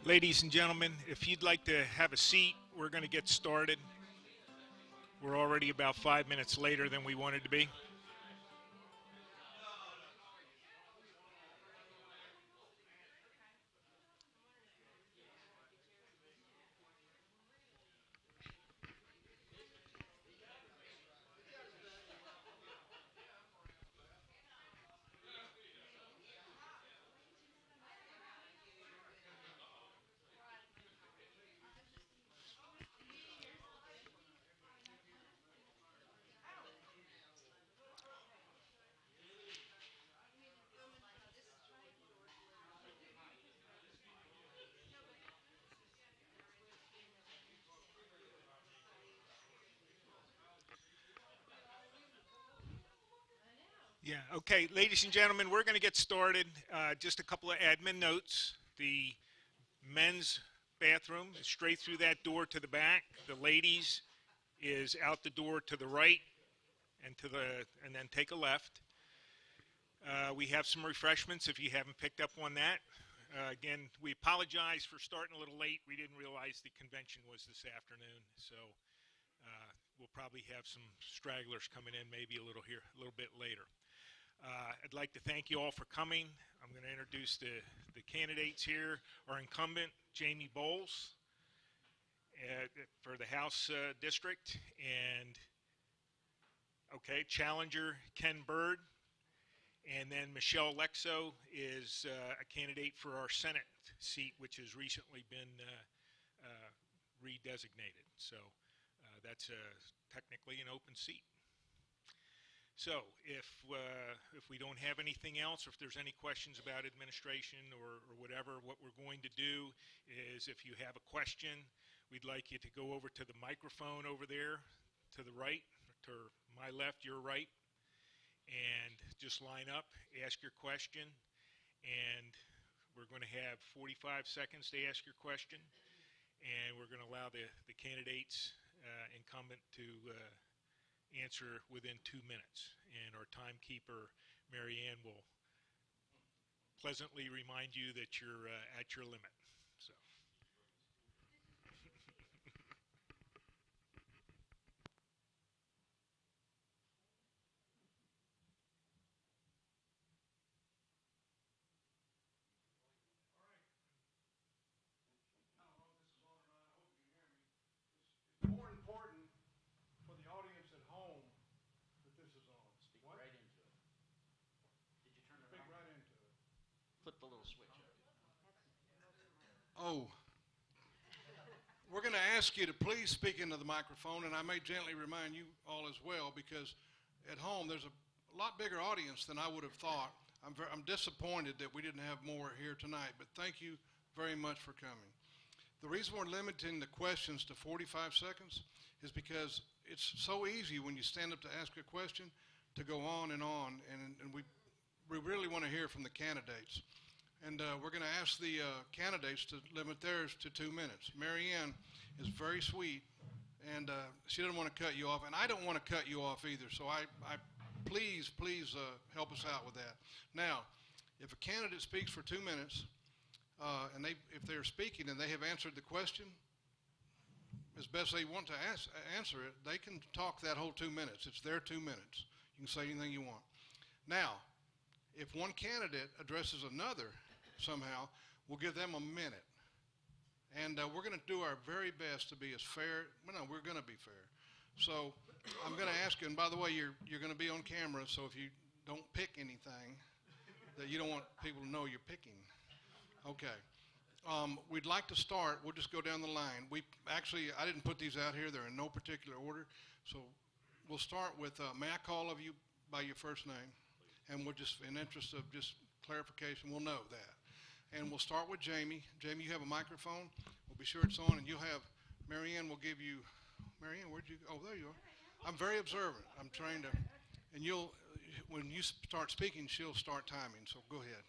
Ladies and gentlemen, if you'd like to have a seat, we're going to get started. We're already about 5 minutes later than we wanted to be. Yeah, okay, ladies and gentlemen, we're going to get started. Just a couple of admin notes. The men's bathroom is straight through that door to the back. The ladies is out the door to the right and then take a left. We have some refreshments if you haven't picked up on that. Again, we apologize for starting a little late. We didn't realize the convention was this afternoon, so we'll probably have some stragglers coming in maybe a little bit later. I'd like to thank you all for coming. I'm going to introduce the candidates here. Our incumbent, Jamie Bowles, for the House District, and challenger, Ken Bird, and then Michelle Lexo is a candidate for our Senate seat, which has recently been redesignated. So that's technically an open seat. So if we don't have anything else, or if there's any questions about administration or whatever, what we're going to do is if you have a question, we'd like you to go over to the microphone over there to the right, to my left, your right, and just line up, ask your question, and we're going to have 45 seconds to ask your question, and we're going to allow the candidates incumbent to answer within 2 minutes, and our timekeeper, Mary Ann, will pleasantly remind you that you're at your limit. So. More important for the audience at home that this is on. Speak right into it. Did you turn it Speak on? right into it. Flip the little switch up. Oh. We're going to ask you to please speak into the microphone, and I may gently remind you all as well, because at home there's a lot bigger audience than I would have thought. I'm disappointed that we didn't have more here tonight, but thank you very much for coming. The reason we're limiting the questions to 45 seconds is because it's so easy when you stand up to ask a question to go on, and we really want to hear from the candidates. And we're going to ask the candidates to limit theirs to 2 minutes. Mary Ann is very sweet, and she doesn't want to cut you off, and I don't want to cut you off either, so I please help us out with that. Now, if a candidate speaks for 2 minutes, and if they're speaking and they have answered the question as best they want to answer it, they can talk that whole 2 minutes. It's their 2 minutes. You can say anything you want. Now, if one candidate addresses another somehow, we'll give them a minute. And we're going to do our very best to be as fair. Well, no, we're going to be fair. So I'm going to ask you, and by the way, you're going to be on camera, so if you don't pick anything that you don't want people to know you're picking. Okay. We'd like to start. We'll just go down the line. I didn't put these out here. They're in no particular order. So we'll start with, may I call of you by your first name? And we'll just, in interest of just clarification, we'll know that. And we'll start with Jamie. Jamie, you have a microphone. We'll be sure it's on. And you'll have, Mary Ann will give you, Mary Ann, where'd you go? Oh, there you are. I'm very observant. I'm trying to, and when you start speaking, she'll start timing. So go ahead.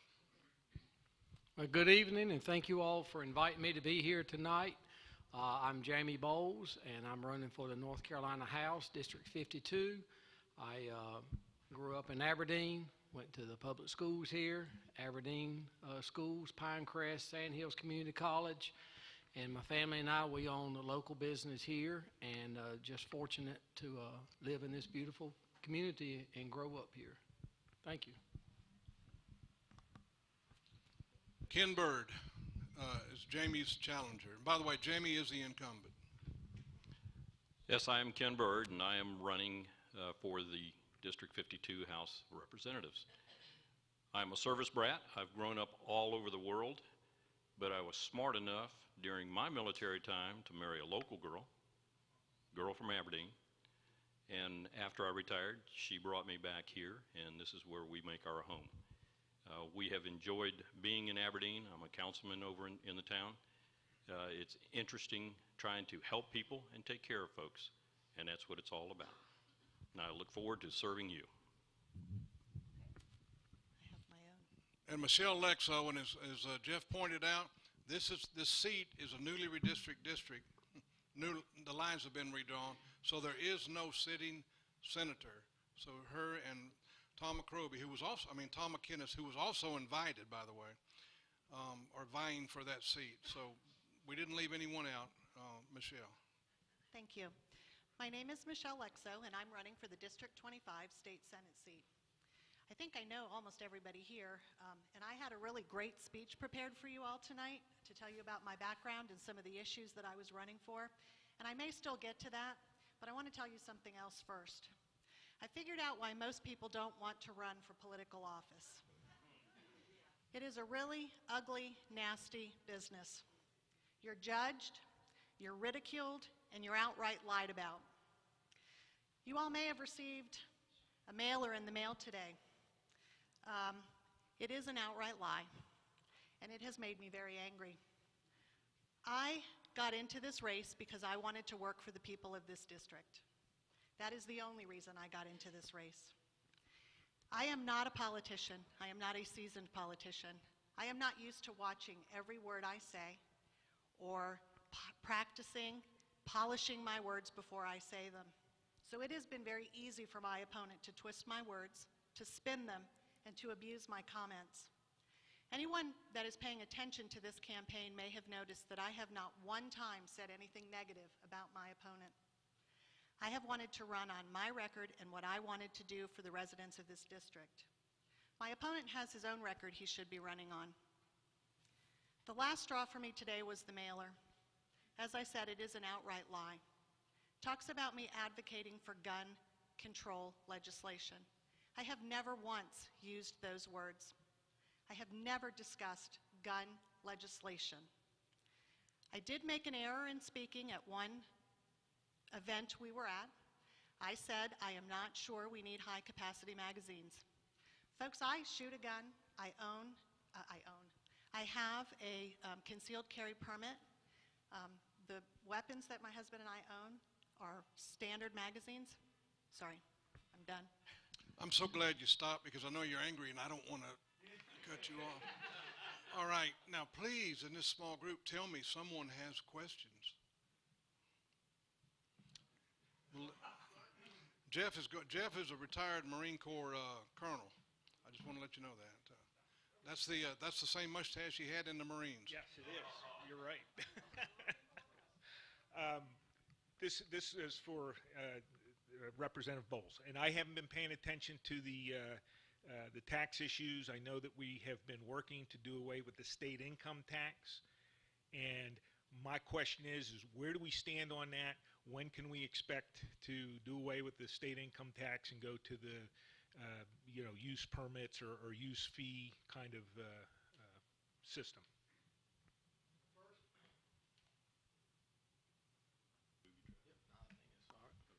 Well, good evening, and thank you all for inviting me to be here tonight. I'm Jamie Bowles, and I'm running for the North Carolina House, District 52. I grew up in Aberdeen, went to the public schools here, Aberdeen schools, Pinecrest, Sand Hills Community College. And my family and I, we own a local business here, and just fortunate to live in this beautiful community and grow up here. Thank you. Ken Bird is Jamie's challenger. By the way, Jamie is the incumbent. Yes, I am Ken Bird, and I am running for the District 52 House of Representatives. I'm a service brat. I've grown up all over the world, but I was smart enough during my military time to marry a local girl from Aberdeen. And after I retired, she brought me back here, and this is where we make our home. We have enjoyed being in Aberdeen. I'm a councilman over in the town. It's interesting trying to help people and take care of folks, and that's what it's all about. And I look forward to serving you. I have my own. And Michelle Lexo, and as Jeff pointed out, this seat is a newly redistricted district. The lines have been redrawn, so there is no sitting senator. So her and Tom McCroby, Tom McKinnis, who was also invited, by the way, are vying for that seat. So we didn't leave anyone out. Michelle. Thank you. My name is Michelle Lexo, and I'm running for the District 25 State Senate seat. I think I know almost everybody here, and I had a really great speech prepared for you all tonight to tell you about my background and some of the issues that I was running for. And I may still get to that, but I want to tell you something else first. I figured out why most people don't want to run for political office. It is a really ugly, nasty business. You're judged, you're ridiculed, and you're outright lied about. You all may have received a mailer in the mail today. It is an outright lie, and it has made me very angry. I got into this race because I wanted to work for the people of this district. That is the only reason I got into this race. I am not a politician. I am not a seasoned politician. I am not used to watching every word I say or practicing, polishing my words before I say them. So it has been very easy for my opponent to twist my words, to spin them, and to abuse my comments. Anyone that is paying attention to this campaign may have noticed that I have not one time said anything negative about my opponent. I have wanted to run on my record and what I wanted to do for the residents of this district. My opponent has his own record he should be running on. The last straw for me today was the mailer. As I said, it is an outright lie. Talks about me advocating for gun control legislation. I have never once used those words. I have never discussed gun legislation. I did make an error in speaking at one event we were at. I said I am not sure we need high-capacity magazines. Folks, I shoot a gun. I have a concealed carry permit. The weapons that my husband and I own are standard magazines. Sorry, I'm done. I'm so glad you stopped because I know you're angry and I don't want to cut you off. All right, now please, in this small group, tell me someone has questions. Well, Jeff is a retired Marine Corps colonel. I just want to let you know that. That's the same mustache he had in the Marines. Yes, it is. You're right. This is for Representative Bowles, and I haven't been paying attention to the tax issues. I know that we have been working to do away with the state income tax, and my question is where do we stand on that? When can we expect to do away with the state income tax and go to the use permits or use fee kind of system?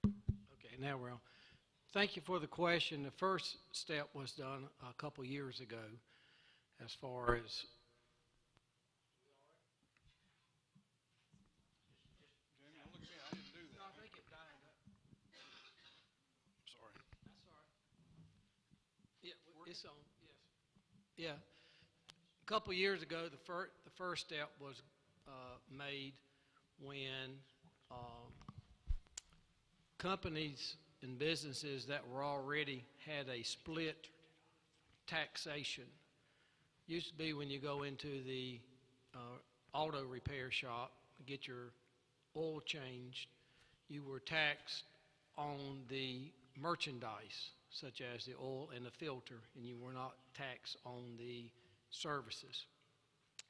Okay, now we're on. Thank you for the question. The first step was done a couple years ago as far as Jamie, don't look at me. I didn't do that. No, I think it died up. Sorry. That's all right. Yeah, it's on, yes. Yeah. A couple years ago, the first step was made when companies and businesses that were already had a split taxation. Used to be when you go into the auto repair shop, get your oil changed, you were taxed on the merchandise, such as the oil and the filter, and you were not taxed on the services.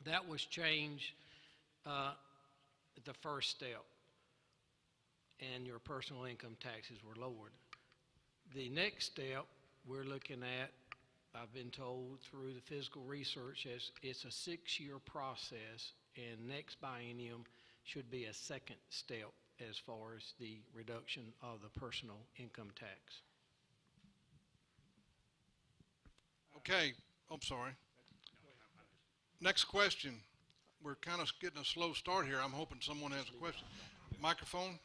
That was changed at the first step, and your personal income taxes were lowered. The next step we're looking at, I've been told through the physical research, is it's a 6-year process, and next biennium should be a second step as far as the reduction of the personal income tax. Okay, I'm sorry. Next question. We're kind of getting a slow start here. I'm hoping someone has a question. Microphone?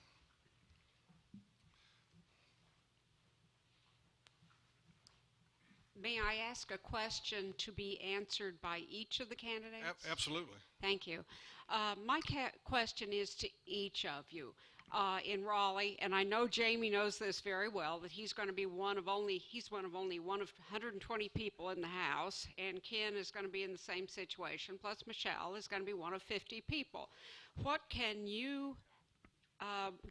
May I ask a question to be answered by each of the candidates? Absolutely. Thank you. My question is to each of you. In Raleigh, and I know Jamie knows this very well, that he's going to be he's one of only 120 people in the House, and Ken is going to be in the same situation, plus Michelle is going to be one of 50 people. What can you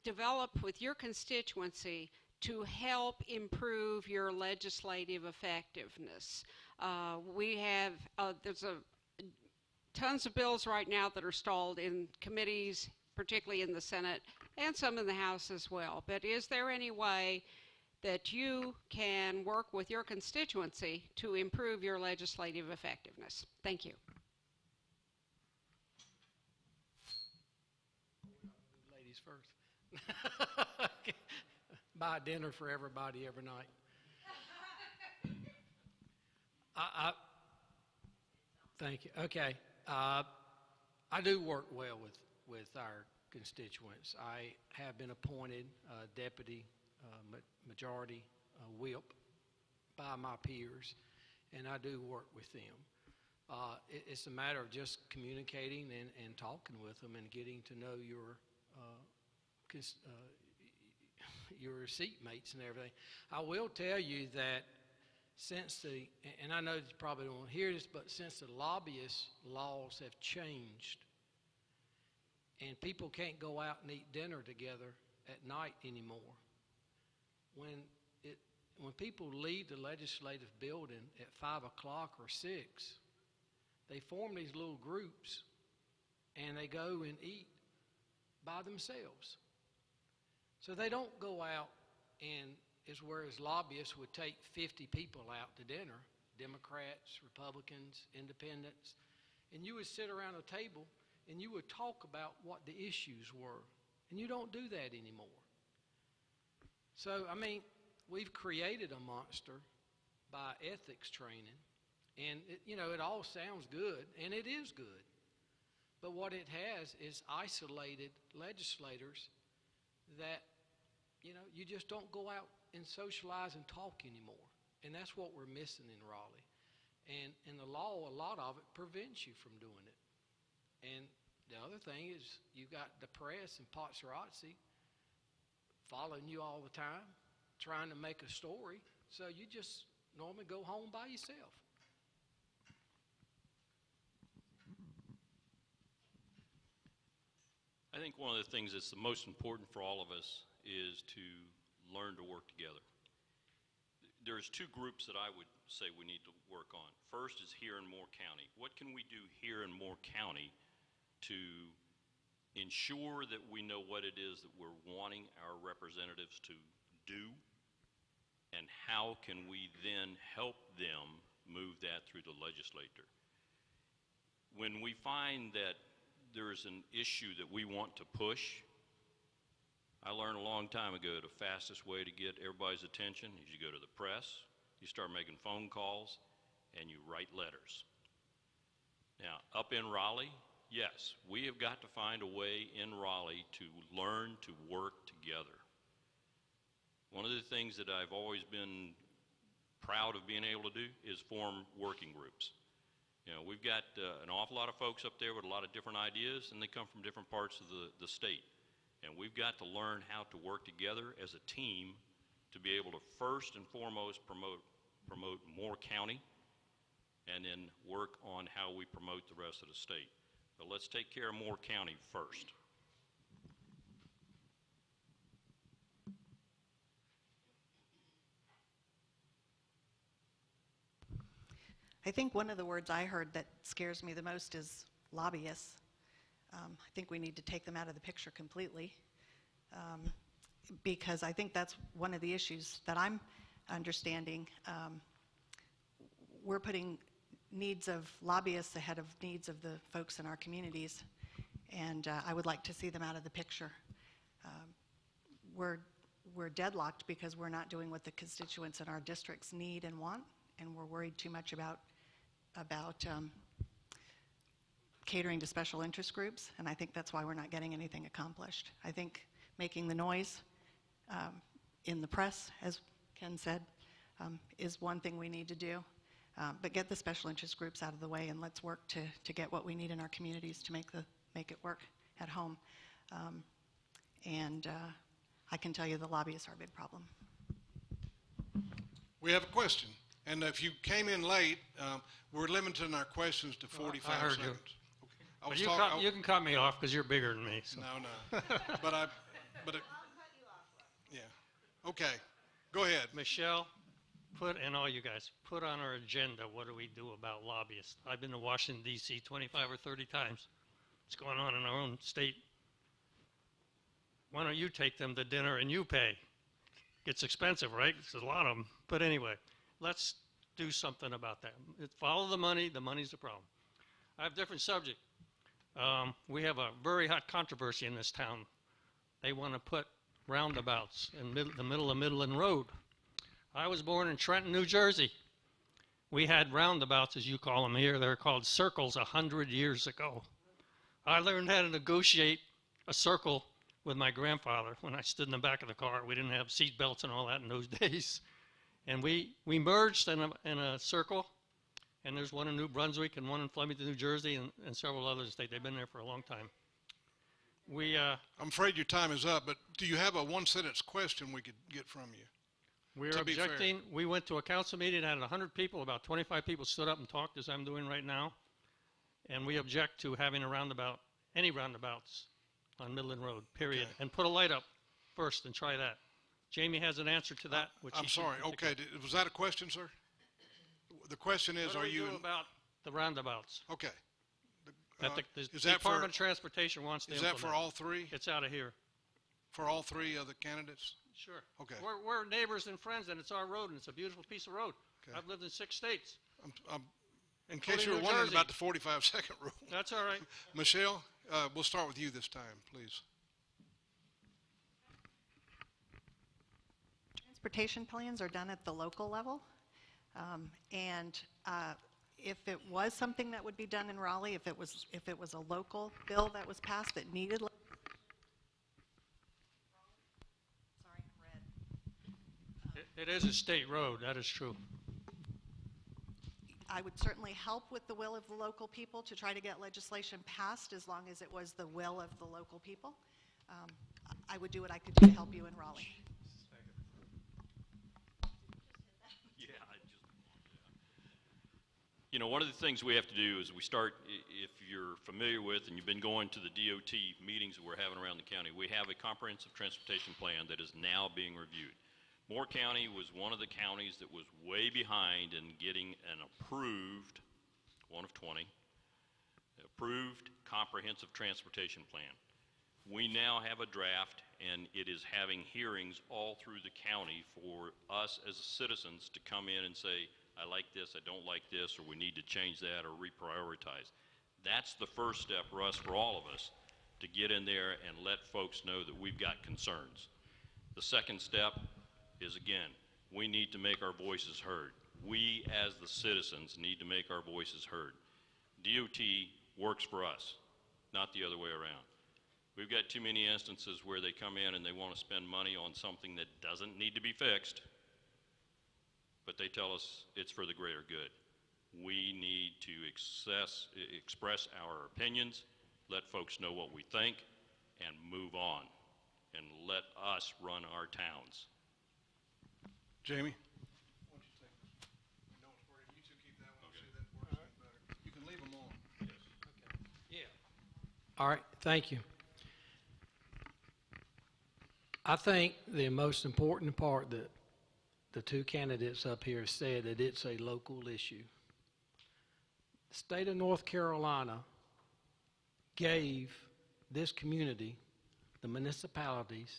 develop with your constituency to help improve your legislative effectiveness? We have, there's tons of bills right now that are stalled in committees, particularly in the Senate, and some in the House as well. But is there any way that you can work with your constituency to improve your legislative effectiveness? Thank you. Ladies first. Buy dinner for everybody every night. Thank you. Okay. I do work well with our constituents. I have been appointed deputy majority whip by my peers, and I do work with them. It's a matter of just communicating and talking with them and getting to know your seatmates and everything. I will tell you that since and I know you probably don't want to hear this, but since the lobbyist laws have changed, and people can't go out and eat dinner together at night anymore. When people leave the legislative building at 5 o'clock or 6, they form these little groups and they go and eat by themselves. So they don't go out and, whereas lobbyists would take 50 people out to dinner, Democrats, Republicans, Independents, and you would sit around a table and you would talk about what the issues were. And you don't do that anymore. So, I mean, we've created a monster by ethics training. And, it all sounds good, and it is good. But what it has is isolated legislators that, you just don't go out and socialize and talk anymore. And that's what we're missing in Raleigh. And the law, a lot of it prevents you from doing it. And the other thing is you got the press and paparazzi following you all the time, trying to make a story. So you just normally go home by yourself. I think one of the things that's the most important for all of us is to learn to work together. There's two groups that I would say we need to work on. First is here in Moore County. What can we do here in Moore County to ensure that we know what it is that we're wanting our representatives to do, and how can we then help them move that through the legislature? When we find that there's an issue that we want to push, I learned a long time ago the fastest way to get everybody's attention is you go to the press, you start making phone calls, and you write letters. Now, up in Raleigh, yes, we have got to find a way in Raleigh to learn to work together. One of the things that I've always been proud of being able to do is form working groups. We've got an awful lot of folks up there with a lot of different ideas, and they come from different parts of the state. And we've got to learn how to work together as a team to be able to first and foremost promote Moore County and then work on how we promote the rest of the state. But let's take care of Moore County first. I think one of the words I heard that scares me the most is lobbyists. I think we need to take them out of the picture completely, because I think that's one of the issues that I'm understanding. We're putting needs of lobbyists ahead of needs of the folks in our communities, and I would like to see them out of the picture. We're deadlocked because we're not doing what the constituents in our districts need and want, and we're worried too much about catering to special interest groups, and I think that's why we're not getting anything accomplished. I think making the noise in the press, as Ken said, is one thing we need to do, but get the special interest groups out of the way, and let's work to get what we need in our communities to make it work at home. I can tell you the lobbyists are a big problem. We have a question. And if you came in late, we're limiting our questions to 45 I heard you. seconds. Okay. But you can cut me off because you're bigger than me. So. No. Yeah. Okay. Go ahead. Michelle, and all you guys, put on our agenda, what do we do about lobbyists? I've been to Washington, D.C. 25 or 30 times. What's going on in our own state? Why don't you take them to dinner and you pay? It's expensive, right? There's a lot of them. But anyway, let's do something about that. Follow the money. The money's the problem. I have a different subject. We have a very hot controversy in this town. They want to put roundabouts in the middle of Midland Road. I was born in Trenton, New Jersey. We had roundabouts, as you call them here. They're called circles 100 years ago. I learned how to negotiate a circle with my grandfather when I stood in the back of the car. We didn't have seat belts and all that in those days. And we merged in a circle, and there's one in New Brunswick and one in Flemington, New Jersey, and several other states. They've been there for a long time. I'm afraid your time is up, but do you have a one-sentence question we could get from you? We're objecting. We went to a council meeting, had 100 people, about 25 people stood up and talked as I'm doing right now, and we object to having a roundabout, any roundabouts on Midland Road, period. Okay. And put a light up first and try that. Jamie has an answer to that. Which I'm sorry. Okay. Was that a question, sir? The question is, what do we do about the roundabouts? Okay. That the is that Department of Transportation wants to implement. Is that for all three? It's out of here. For all three of the candidates? Sure. Okay. We're neighbors and friends, and it's our road, and it's a beautiful piece of road. Okay. I've lived in 6 states. In case you were wondering about the 45-second rule. That's all right. Michelle, we'll start with you this time, please. Transportation plans are done at the local level, and if it was something that would be done in Raleigh, if it was a local bill that was passed that needed, It is a state road. That is true. I would certainly help with the will of the local people to try to get legislation passed as long as it was the will of the local people. I would do what I could do to help you in Raleigh. You know, one of the things we have to do is we start, if you're familiar with and you've been going to the DOT meetings that we're having around the county, we have a comprehensive transportation plan that is now being reviewed. Moore County was one of the counties that was way behind in getting an approved, one of 20, approved comprehensive transportation plan. We now have a draft, and it is having hearings all through the county for us as citizens to come in and say, I like this, I don't like this, or we need to change that or reprioritize. That's the first step for us, for all of us, to get in there and let folks know that we've got concerns. The second step is, again, we need to make our voices heard. We, as the citizens, need to make our voices heard. DOT works for us, not the other way around. We've got too many instances where they come in and they want to spend money on something that doesn't need to be fixed, but they tell us it's for the greater good. We need to express our opinions, let folks know what we think, and move on, and let us run our towns. Jamie? All right, thank you. I think the most important part that the two candidates up here said that it's a local issue. The state of North Carolina gave this community, the municipalities,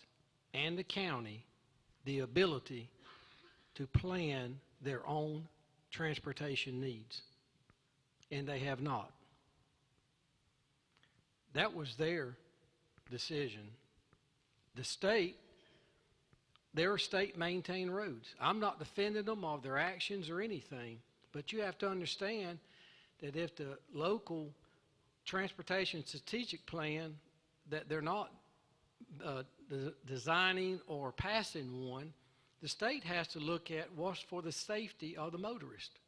and the county the ability to plan their own transportation needs, and they have not. That was their decision. The state, their state-maintained roads. I'm not defending them of their actions or anything, but you have to understand that if the local transportation strategic plan, that they're not designing or passing one, the state has to look at what's for the safety of the motorist.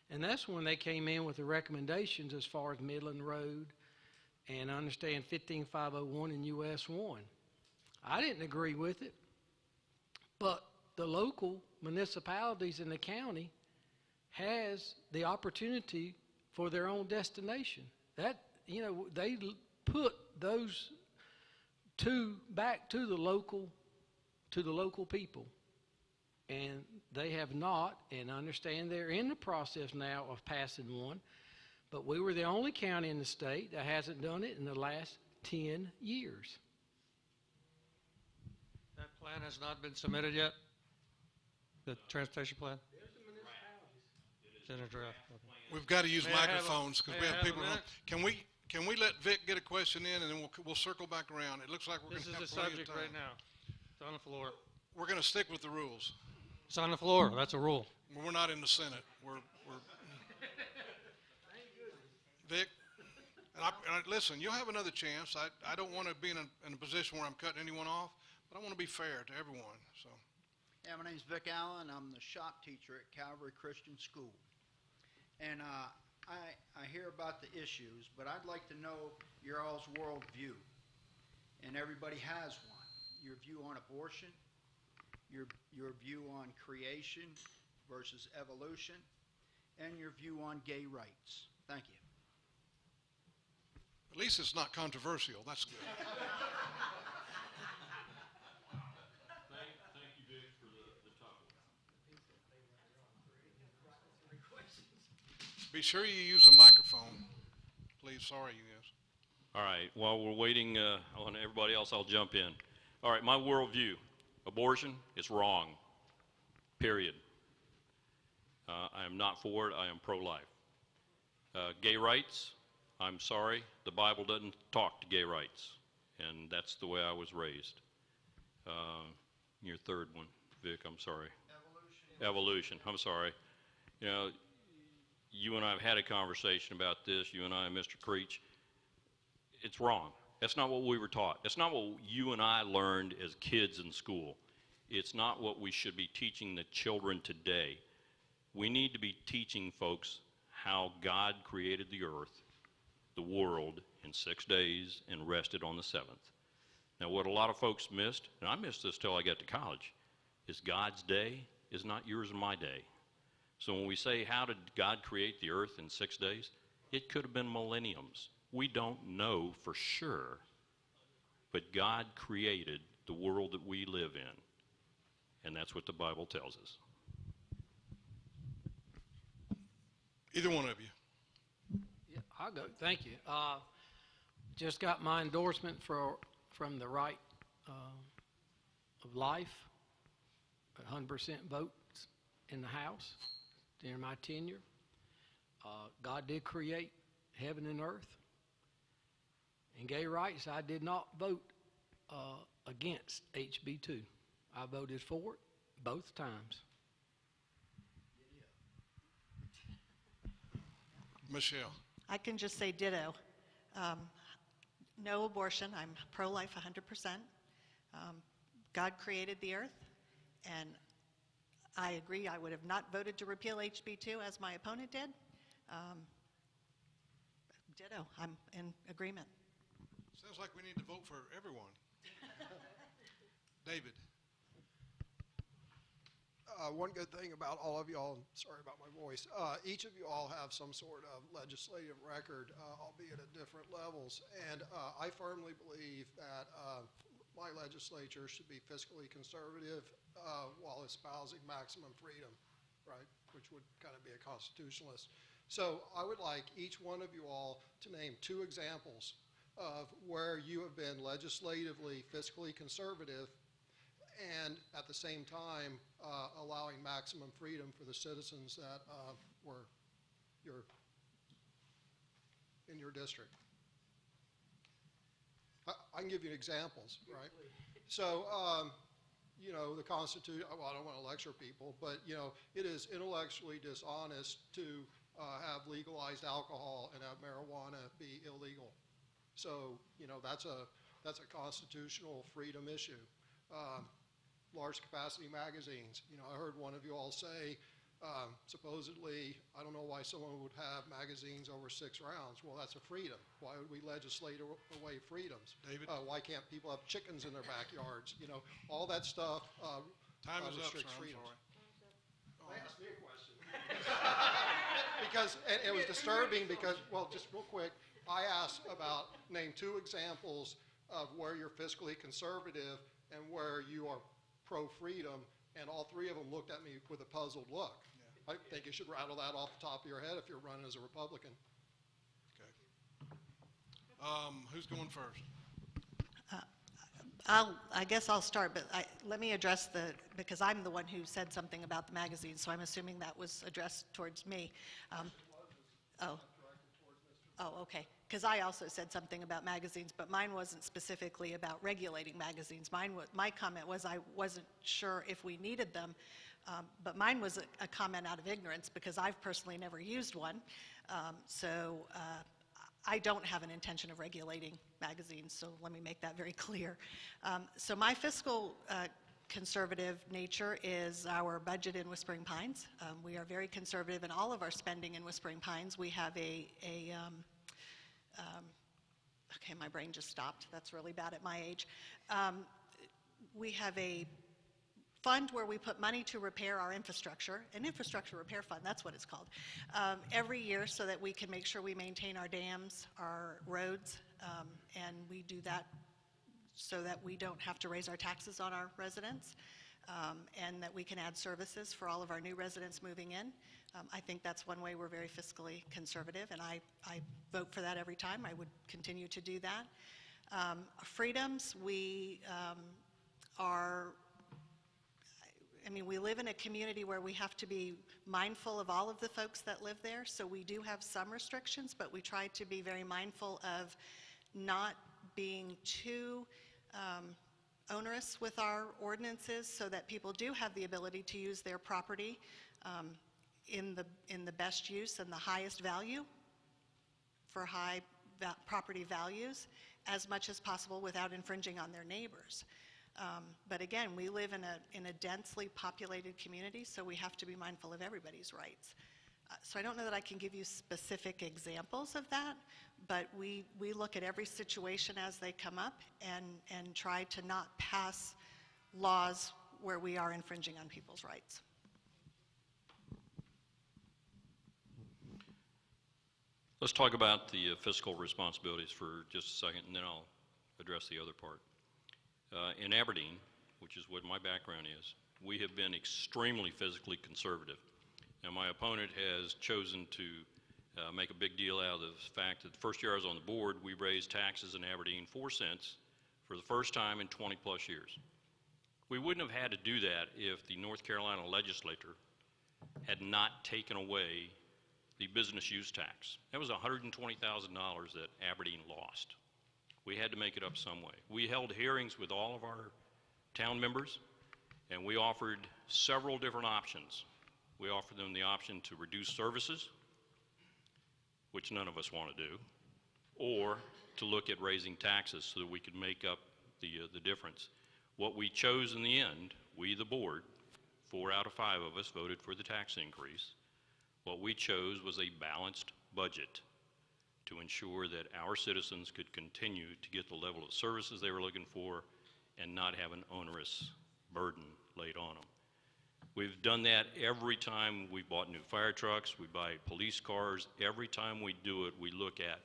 And that's when they came in with the recommendations as far as Midland Road and understand 15501 and US 1. I didn't agree with it, but the local municipalities in the county has the opportunity for their own destination. That, you know, they put those two back to the local people. And they have not, and understand they're in the process now of passing one, but we were the only county in the state that hasn't done it in the last 10 years. That plan has not been submitted yet? The transportation plan? It's in a draft. Okay. We've got to use May I have a- microphones because may we I have have a people. minute? Can we let Vic get a question in, and then we'll circle back around? It looks like we're This going to is have the plenty of subject time. right now. It's on the floor. We're going to stick with the rules. It's on the floor. That's a rule. We're not in the Senate. We're Vic, listen, you'll have another chance. I don't want to be in a position where I'm cutting anyone off, but I want to be fair to everyone. So, Yeah, my name's Vic Allen. I'm the shop teacher at Calvary Christian School. And I hear about the issues, but I'd like to know your all's worldview. And everybody has one. Your view on abortion, your view on creation versus evolution, and your view on gay rights. Thank you. at least it's not controversial. That's good. Thank you, Vic, for the topic. Be sure you use a microphone, please. Sorry, you guys. All right, while we're waiting on everybody else, I'll jump in. All right, my worldview. Abortion is wrong, period. I am not for it. I am pro-life. Gay rights, I'm sorry. The Bible doesn't talk to gay rights, and that's the way I was raised. Your third one, Vic, I'm sorry. Evolution, I'm sorry. You know, you and I have had a conversation about this, you and I and Mr. Creech. It's wrong. That's not what we were taught. That's not what you and I learned as kids in school. It's not what we should be teaching the children today. We need to be teaching folks how God created the earth, the world, in 6 days and rested on the seventh. Now, what a lot of folks missed, and I missed this till I got to college, is God's day is not yours and my day. So when we say, how did God create the earth in 6 days? It could have been millenniums. We don't know for sure, but God created the world that we live in, and that's what the Bible tells us. Either one of you. Yeah, I'll go. Thank you. Just got my endorsement from the right of life, 100% votes in the House during my tenure. God did create heaven and earth. And gay rights, I did not vote against HB 2. I voted for it both times. Michelle. I can just say ditto. No abortion. I'm pro-life 100%. God created the earth, and I agree. I would have not voted to repeal HB 2 as my opponent did. Ditto. I'm in agreement. Sounds like we need to vote for everyone. David. one good thing about all of y'all, sorry about my voice, each of you all have some sort of legislative record, albeit at different levels. And I firmly believe that my legislature should be fiscally conservative while espousing maximum freedom, right, which would kind of be a constitutionalist. So I would like each one of you all to name 2 examples of where you have been legislatively fiscally conservative and at the same time allowing maximum freedom for the citizens that were in your district. I can give you examples, right? So, you know, the Constitution, well, I don't want to lecture people, but, you know, it is intellectually dishonest to have legalized alcohol and have marijuana be illegal. So, you know, that's a constitutional freedom issue. Large capacity magazines. You know, I heard one of you all say, supposedly, I don't know why someone would have magazines over 6 rounds. Well, that's a freedom. Why would we legislate away freedoms? David? Why can't people have chickens in their backyards? You know, all that stuff Time is up, sir. restricts I'm freedoms. sorry. Ask me a question. Because, and it was disturbing because, well, just real quick, I asked about, name 2 examples of where you're fiscally conservative and where you are pro-freedom, and all 3 of them looked at me with a puzzled look. Yeah. I think you should rattle that off the top of your head if you're running as a Republican. Okay. Who's going first? I guess I'll start, but let me address because I'm the one who said something about the magazine, so I'm assuming that was addressed towards me. Oh, okay. Because I also said something about magazines, but mine wasn't specifically about regulating magazines. My comment was I wasn't sure if we needed them, but mine was a comment out of ignorance because I've personally never used one. So I don't have an intention of regulating magazines, so let me make that very clear. So my fiscal conservative nature is our budget in Whispering Pines. We are very conservative in all of our spending in Whispering Pines. We have okay, my brain just stopped. That's really bad at my age. We have a fund where we put money to repair our infrastructure, an infrastructure repair fund, that's what it's called, every year so that we can make sure we maintain our dams, our roads, and we do that so that we don't have to raise our taxes on our residents, and that we can add services for all of our new residents moving in. I think that's one way we're very fiscally conservative, and I vote for that every time. I would continue to do that. Freedoms, we we live in a community where we have to be mindful of all of the folks that live there, so we do have some restrictions, but we try to be very mindful of not being too onerous with our ordinances so that people do have the ability to use their property in the best use and the highest value for high property values as much as possible without infringing on their neighbors. But again, we live in a densely populated community, so we have to be mindful of everybody's rights. So I don't know that I can give you specific examples of that, but we look at every situation as they come up and try to not pass laws where we are infringing on people's rights. Let's talk about the fiscal responsibilities for just a second, and then I'll address the other part. In Aberdeen, which is what my background is, we have been extremely fiscally conservative. Now, my opponent has chosen to make a big deal out of the fact that the first year I was on the board, we raised taxes in Aberdeen 4 cents for the first time in 20 plus years. We wouldn't have had to do that if the North Carolina legislature had not taken away the business use tax. That was $120,000 that Aberdeen lost. We had to make it up some way. We held hearings with all of our town members, and we offered several different options. We offered them the option to reduce services, which none of us want to do, or to look at raising taxes so that we could make up the difference. What we chose in the end, we the board, 4 out of 5 of us voted for the tax increase. What we chose was a balanced budget to ensure that our citizens could continue to get the level of services they were looking for and not have an onerous burden laid on them. We've done that every time we bought new fire trucks, we buy police cars. Every time we do it, we look at,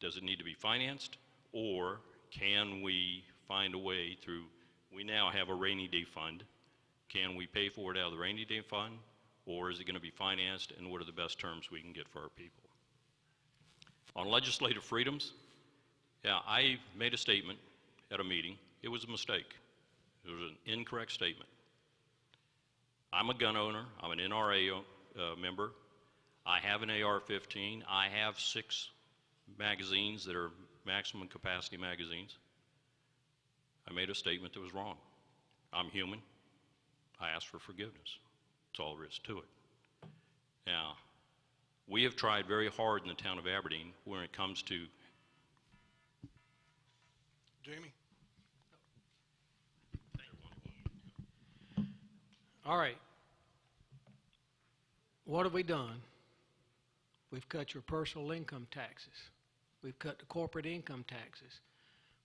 does it need to be financed, or can we find a way through, we now have a rainy day fund. Can we pay for it out of the rainy day fund, or is it going to be financed, and what are the best terms we can get for our people? On legislative freedoms, yeah, I made a statement at a meeting. It was a mistake. It was an incorrect statement. I'm a gun owner. I'm an NRA member. I have an AR-15. I have 6 magazines that are maximum capacity magazines. I made a statement that was wrong. I'm human. I ask for forgiveness. That's all there is to it. Now, we have tried very hard in the town of Aberdeen when it comes to. Jamie? All right. What have we done? We've cut your personal income taxes. We've cut the corporate income taxes.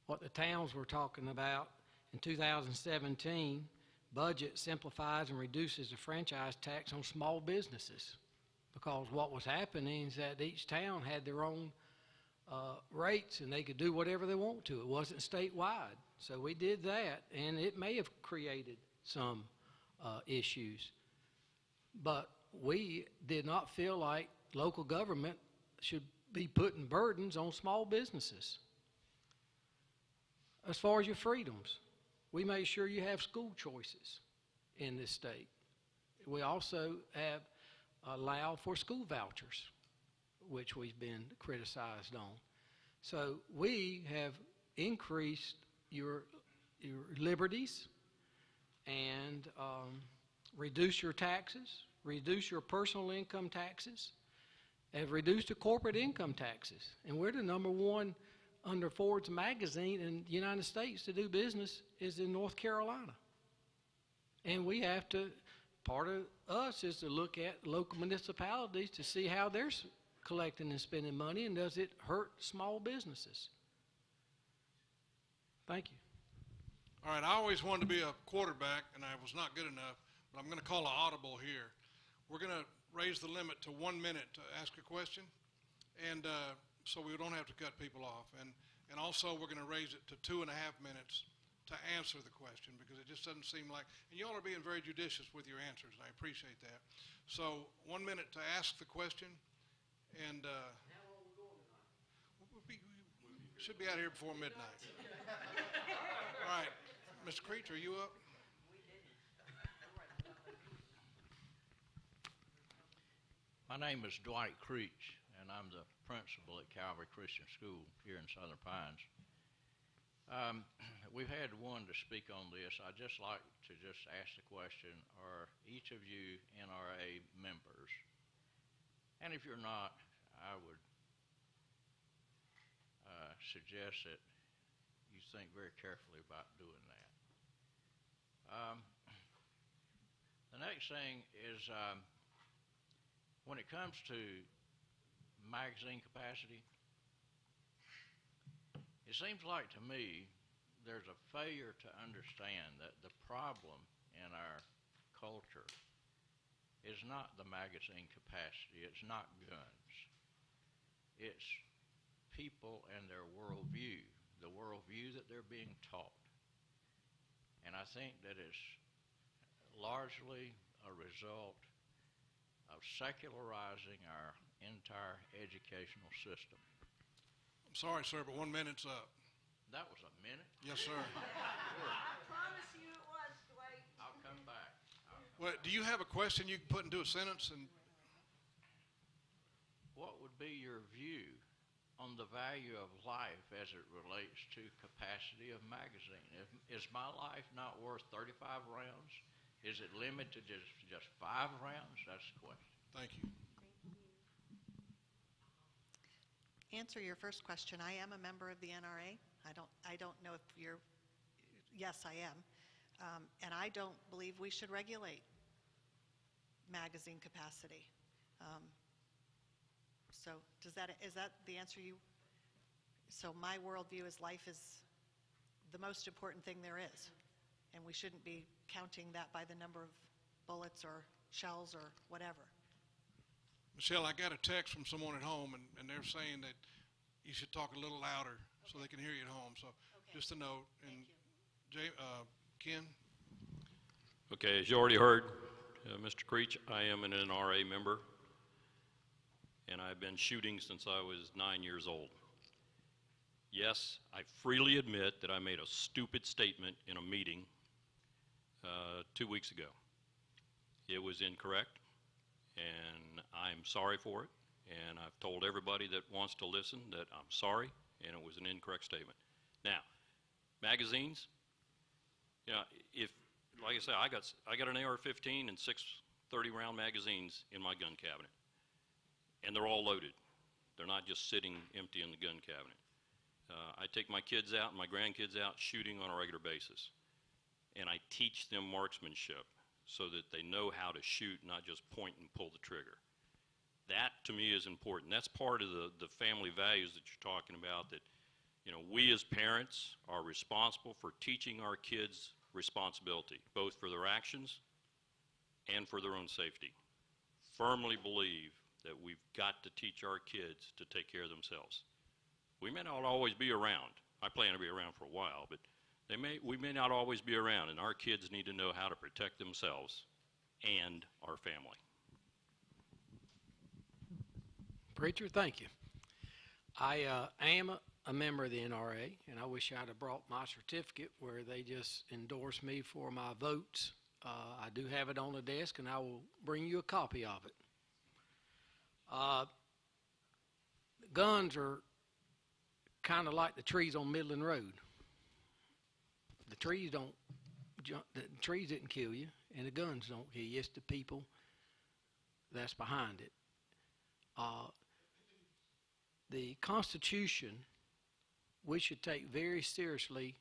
What the towns were talking about in 2017, budget simplifies and reduces the franchise tax on small businesses, because what was happening is that each town had their own rates and they could do whatever they want to. It wasn't statewide. So we did that, and it may have created some issues. But we did not feel like local government should be putting burdens on small businesses. As far as your freedoms, we made sure you have school choices in this state. We also have allowed for school vouchers, which we've been criticized on. So we have increased your liberties and reduced your taxes, reduced your personal income taxes, have reduced the corporate income taxes. And we're the #1 under Forbes magazine in the United States to do business is in North Carolina. And we have to, part of us is to look at local municipalities to see how they're collecting and spending money, and does it hurt small businesses? Thank you. All right, I always wanted to be a quarterback, and I was not good enough, but I'm going to call an audible here. We're going to raise the limit to 1 minute to ask a question, and so we don't have to cut people off. And also, we're going to raise it to 2.5 minutes to answer the question, because it just doesn't seem like, and y'all are being very judicious with your answers, and I appreciate that. So 1 minute to ask the question, and we should be out here before midnight. All right, Mr. Creech, are you up? My name is Dwight Creech, and I'm the principal at Calvary Christian School here in Southern Pines. We've had one to speak on this. I'd just like to ask the question, are each of you NRA members? And if you're not, I would suggest that you think very carefully about doing that. The next thing is, when it comes to magazine capacity, it seems like to me there's a failure to understand that the problem in our culture is not the magazine capacity, it's not guns. It's people and their worldview, the worldview that they're being taught. And I think that it's largely a result of secularizing our entire educational system. I'm sorry, sir, but 1 minute's up. That was a minute? Yes, sir. I promise you it was, Dwight. I'll come back. Well, do you have a question you can put into a sentence? And What would be your view on the value of life as it relates to capacity of magazine? Is my life not worth 35 rounds? Is it limited to just 5 rounds? That's the question. thank you. Answer your first question. I am a member of the NRA. I don't know if you're, yes, I am. And I don't believe we should regulate magazine capacity. So is that the answer you? So my worldview is life is the most important thing there is, and we shouldn't be counting that by the number of bullets or shells or whatever. Michelle, I got a text from someone at home, and they're saying that you should talk a little louder so they can hear you at home. So just a note. And Ken? Okay, as you already heard, Mr. Creech, I am an NRA member, and I've been shooting since I was 9 years old. Yes, I freely admit that I made a stupid statement in a meeting 2 weeks ago. It was incorrect, and I'm sorry for it, and I've told everybody that wants to listen that I'm sorry, and it was an incorrect statement. Now, magazines, you know, if, like I say, I got an AR-15 and 6 30-round magazines in my gun cabinet, and they're all loaded. They're not just sitting empty in the gun cabinet. I take my kids out and my grandkids out shooting on a regular basis, and I teach them marksmanship so that they know how to shoot, not just point and pull the trigger. That, to me, is important. That's part of the family values that you're talking about, that, you know, we as parents are responsible for teaching our kids responsibility, both for their actions and for their own safety. Firmly believe that we've got to teach our kids to take care of themselves. We may not always be around. I plan to be around for a while, but we may not always be around, and our kids need to know how to protect themselves and our family. Preacher, thank you. I am a member of the NRA, and I wish I'd have brought my certificate where they just endorse me for my votes. I do have it on the desk, and I will bring you a copy of it. Guns are kind of like the trees on Midland Road. The trees didn't kill you, and the guns don't kill you. It's the people that's behind it. The Constitution, we should take very seriously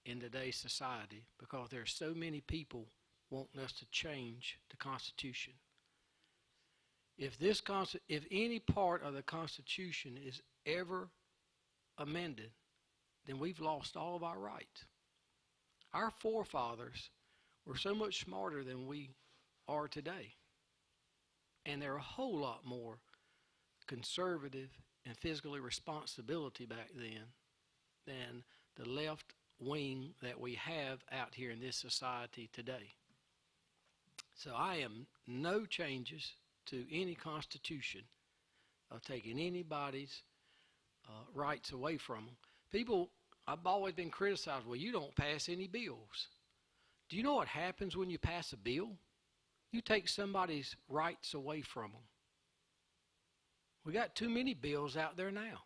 in today's society, because there are so many people wanting us to change the Constitution. If any part of the Constitution is ever amended, then we've lost all of our rights. Our forefathers were so much smarter than we are today, and they're a whole lot more conservative and fiscally responsibility back then than the left wing that we have out here in this society today. So I am no changes to any constitution of taking anybody's rights away from them. People, I've always been criticized, well, you don't pass any bills. Do you know what happens when you pass a bill? You take somebody's rights away from them. We got too many bills out there now.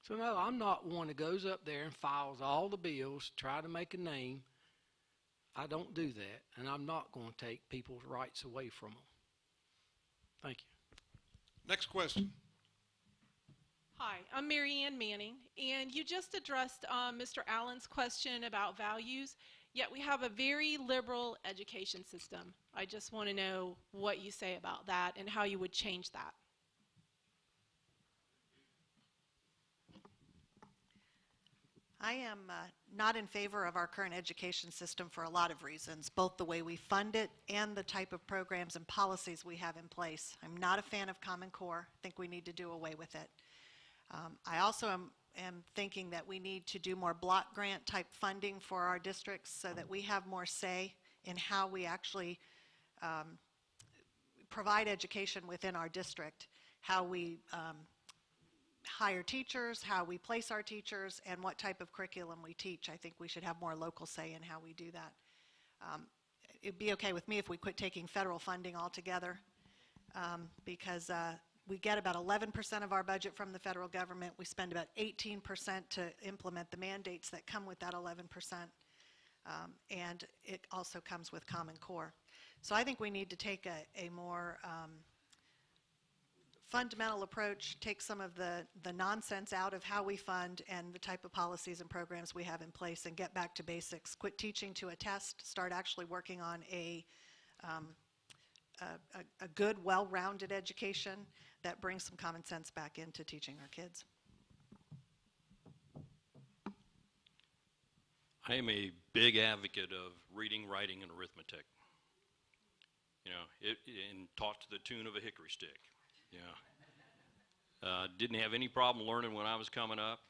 So no, I'm not one that goes up there and files all the bills, try to make a name. I don't do that, and I'm not going to take people's rights away from them. Thank you. Next question. Hi, I'm Mary Ann Manning, and you just addressed Mr. Allen's question about values, yet we have a very liberal education system. I just want to know what you say about that and how you would change that. I am not in favor of our current education system for a lot of reasons, both the way we fund it and the type of programs and policies we have in place. I'm not a fan of Common Core. I think we need to do away with it. I also am thinking that we need to do more block grant type funding for our districts so that we have more say in how we actually provide education within our district, how we hire teachers, how we place our teachers, and what type of curriculum we teach. I think we should have more local say in how we do that. It'd be okay with me if we quit taking federal funding altogether, because we get about 11% of our budget from the federal government. We spend about 18% to implement the mandates that come with that 11%, and it also comes with Common Core. So I think we need to take a more fundamental approach, take some of the nonsense out of how we fund and the type of policies and programs we have in place, and get back to basics. Quit teaching to a test, start actually working on a good, well-rounded education that brings some common sense back into teaching our kids. I am a big advocate of reading, writing, and arithmetic. You know, and taught to the tune of a hickory stick. You know, didn't have any problem learning when I was coming up.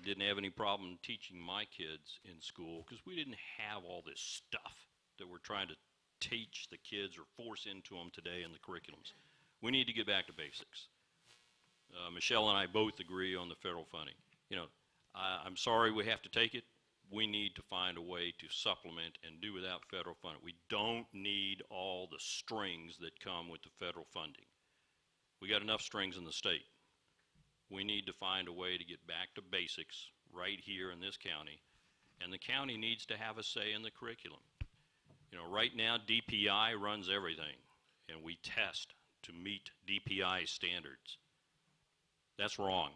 Didn't have any problem teaching my kids in school because we didn't have all this stuff that we're trying to teach the kids or force into them today in the curriculums. We need to get back to basics. Michelle and I both agree on the federal funding. You know, I'm sorry we have to take it. We need to find a way to supplement and do without federal funding. We don't need all the strings that come with the federal funding. We got enough strings in the state. We need to find a way to get back to basics right here in this county, and the county needs to have a say in the curriculum. You know, right now DPI runs everything, and we test to meet DPI standards. That's wrong.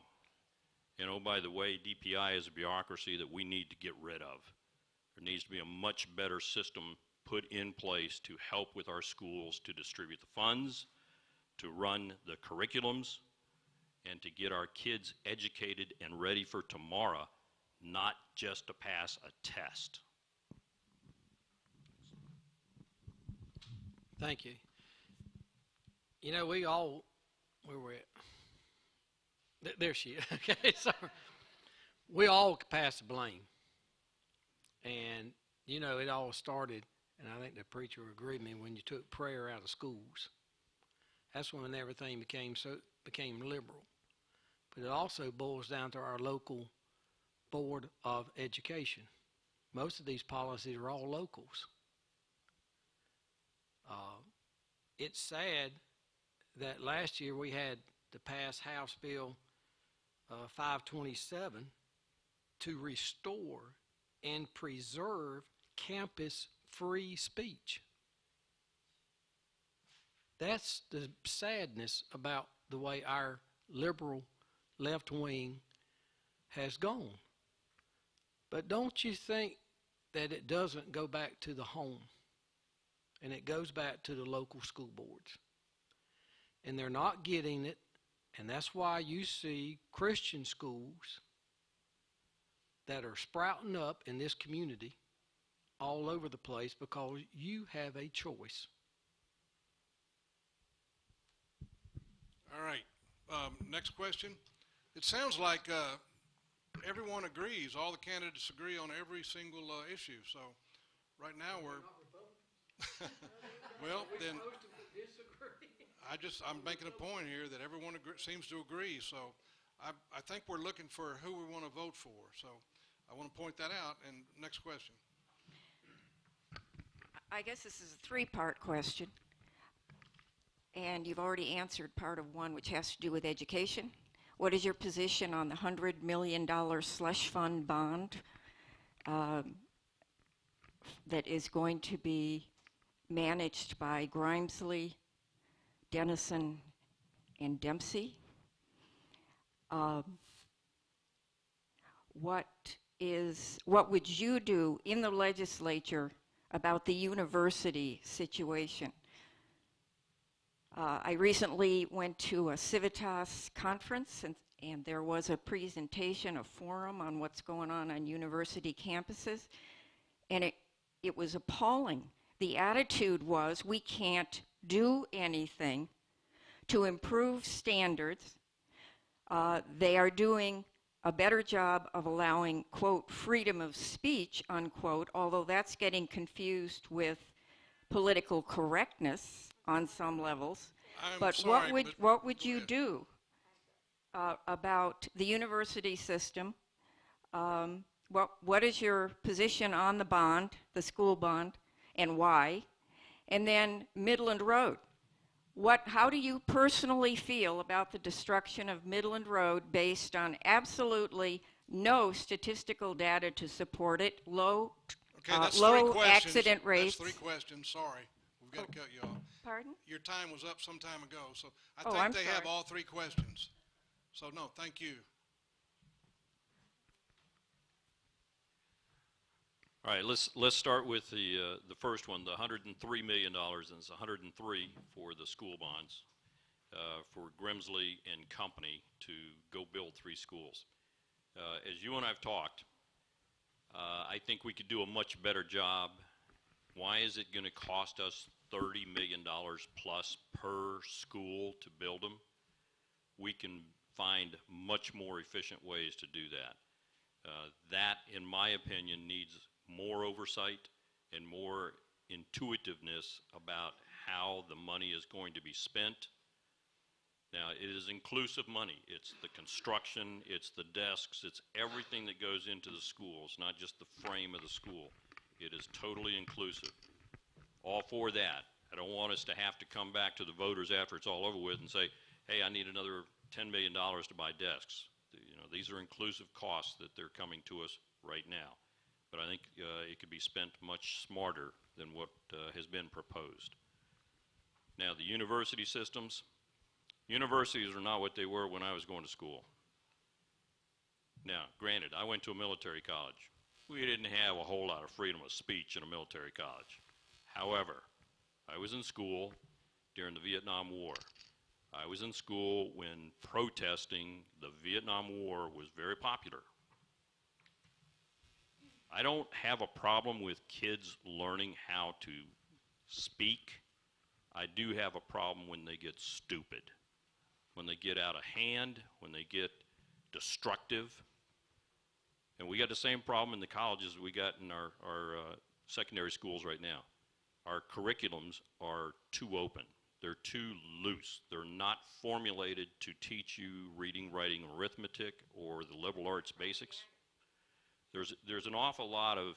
And oh, by the way, DPI is a bureaucracy that we need to get rid of. There needs to be a much better system put in place to help with our schools to distribute the funds, to run the curriculums, and to get our kids educated and ready for tomorrow, not just to pass a test. Thank you. You know, we all, where we're at, there she is. Okay, so we all pass the blame. And, you know, it all started, and I think the preacher would agree with me, when you took prayer out of schools. That's when everything became liberal. But it also boils down to our local Board of Education. Most of these policies are all locals. It's sad that last year we had to pass House Bill 527 to restore and preserve campus free speech. That's the sadness about the way our liberal left wing has gone. But don't you think that it doesn't go back to the home, and it goes back to the local school boards? And they're not getting it, and that's why you see Christian schools that are sprouting up in this community all over the place, because you have a choice. All right. Next question. It sounds like everyone agrees. All the candidates agree on every single issue. So right now we're... Well, then I'm making a point here that everyone seems to agree. So I think we're looking for who we want to vote for. So I want to point that out. And next question. I guess this is a three-part question. And you've already answered part of one, which has to do with education. What is your position on the $100 million slush fund bond that is going to be managed by Grimesley, Dennison, and Dempsey? What would you do in the legislature about the university situation? I recently went to a Civitas conference, and there was a presentation, a forum on what's going on university campuses, and it was appalling. The attitude was, we can't do anything to improve standards. They are doing a better job of allowing, quote, freedom of speech, unquote, although that's getting confused with political correctness on some levels. But sorry, what would you do about the university system? What is your position on the bond, the school bond, and why? And then Midland Road. How do you personally feel about the destruction of Midland Road based on absolutely no statistical data to support it, low accident rates? That's 3 questions. Sorry. We've got to cut you off. Pardon? Your time was up some time ago, so I I'm think they sorry. have all 3 questions. So no, thank you. All right, let's start with the first one, the $103 million, and it's 103 for the school bonds for Grimsley and Company to go build 3 schools. As you and I've talked, I think we could do a much better job. Why is it going to cost us $30 million plus per school to build them, we can find much more efficient ways to do that. That, in my opinion, needs more oversight and more intuitiveness about how the money is going to be spent. Now, it is inclusive money. It's the construction, it's the desks, it's everything that goes into the school. It's not just the frame of the school. It is totally inclusive. All for that. I don't want us to have to come back to the voters after it's all over with and say, hey, I need another $10 million to buy desks. You know, these are inclusive costs that they're coming to us right now. But I think it could be spent much smarter than what has been proposed. Now, the university systems. Universities are not what they were when I was going to school. Now, granted, I went to a military college. We didn't have a whole lot of freedom of speech in a military college. However, I was in school during the Vietnam War. I was in school when protesting the Vietnam War was very popular. I don't have a problem with kids learning how to speak. I do have a problem when they get stupid, when they get out of hand, when they get destructive. And we got the same problem in the colleges we got in our secondary schools right now. Our curriculums are too open. They're too loose. They're not formulated to teach you reading, writing, arithmetic, or the liberal arts basics. There's an awful lot of,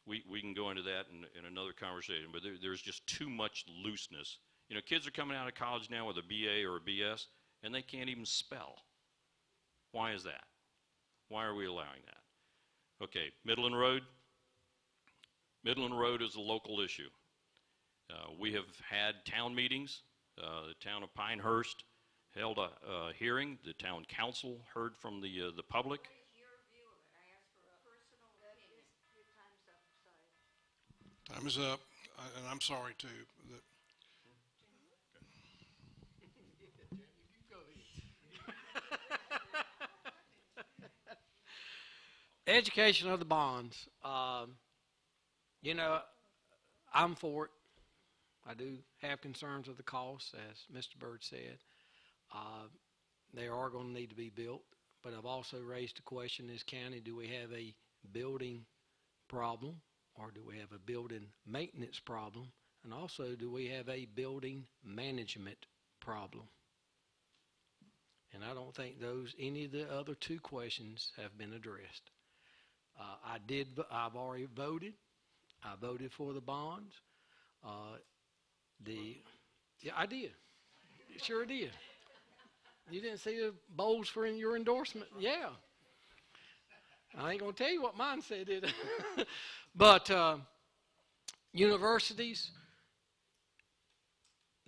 we can go into that in another conversation, but there's just too much looseness. You know, kids are coming out of college now with a BA or a BS, and they can't even spell. Why is that? Why are we allowing that? Okay, Midland Road. Midland Road is a local issue. We have had town meetings. The town of Pinehurst held a hearing. The town council heard from the public. What is your view of it? I asked for a personal opinion. Your time's up, sorry. Time is up, and I'm sorry too. Education of the bonds. You know, I'm for it. I do have concerns of the cost, as Mr. Byrd said. They are going to need to be built, but I've also raised the question in this county, do we have a building problem, or do we have a building maintenance problem, and also do we have a building management problem? And I don't think any of the other two questions have been addressed. I've already voted. I voted for the bonds. Yeah, I did. Sure did. You didn't see the bowls for your endorsement? Yeah. I ain't going to tell you what mine said, did I? But universities,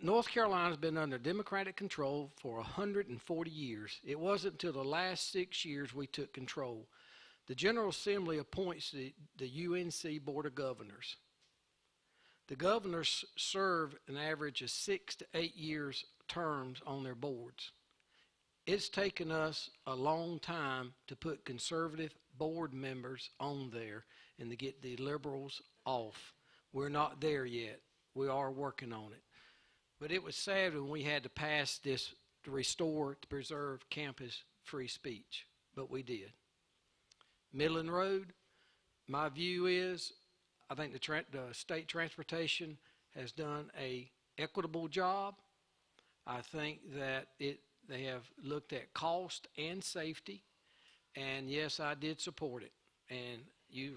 North Carolina's been under Democratic control for 140 years. It wasn't until the last 6 years we took control. The General Assembly appoints the UNC Board of Governors. The governors serve an average of 6 to 8 years terms on their boards. It's taken us a long time to put conservative board members on there and to get the liberals off. We're not there yet. We are working on it. But it was sad when we had to pass this to preserve campus free speech. But we did. Midland Road, my view is, I think the state transportation has done a equitable job. I think that they have looked at cost and safety, and yes, I did support it. And you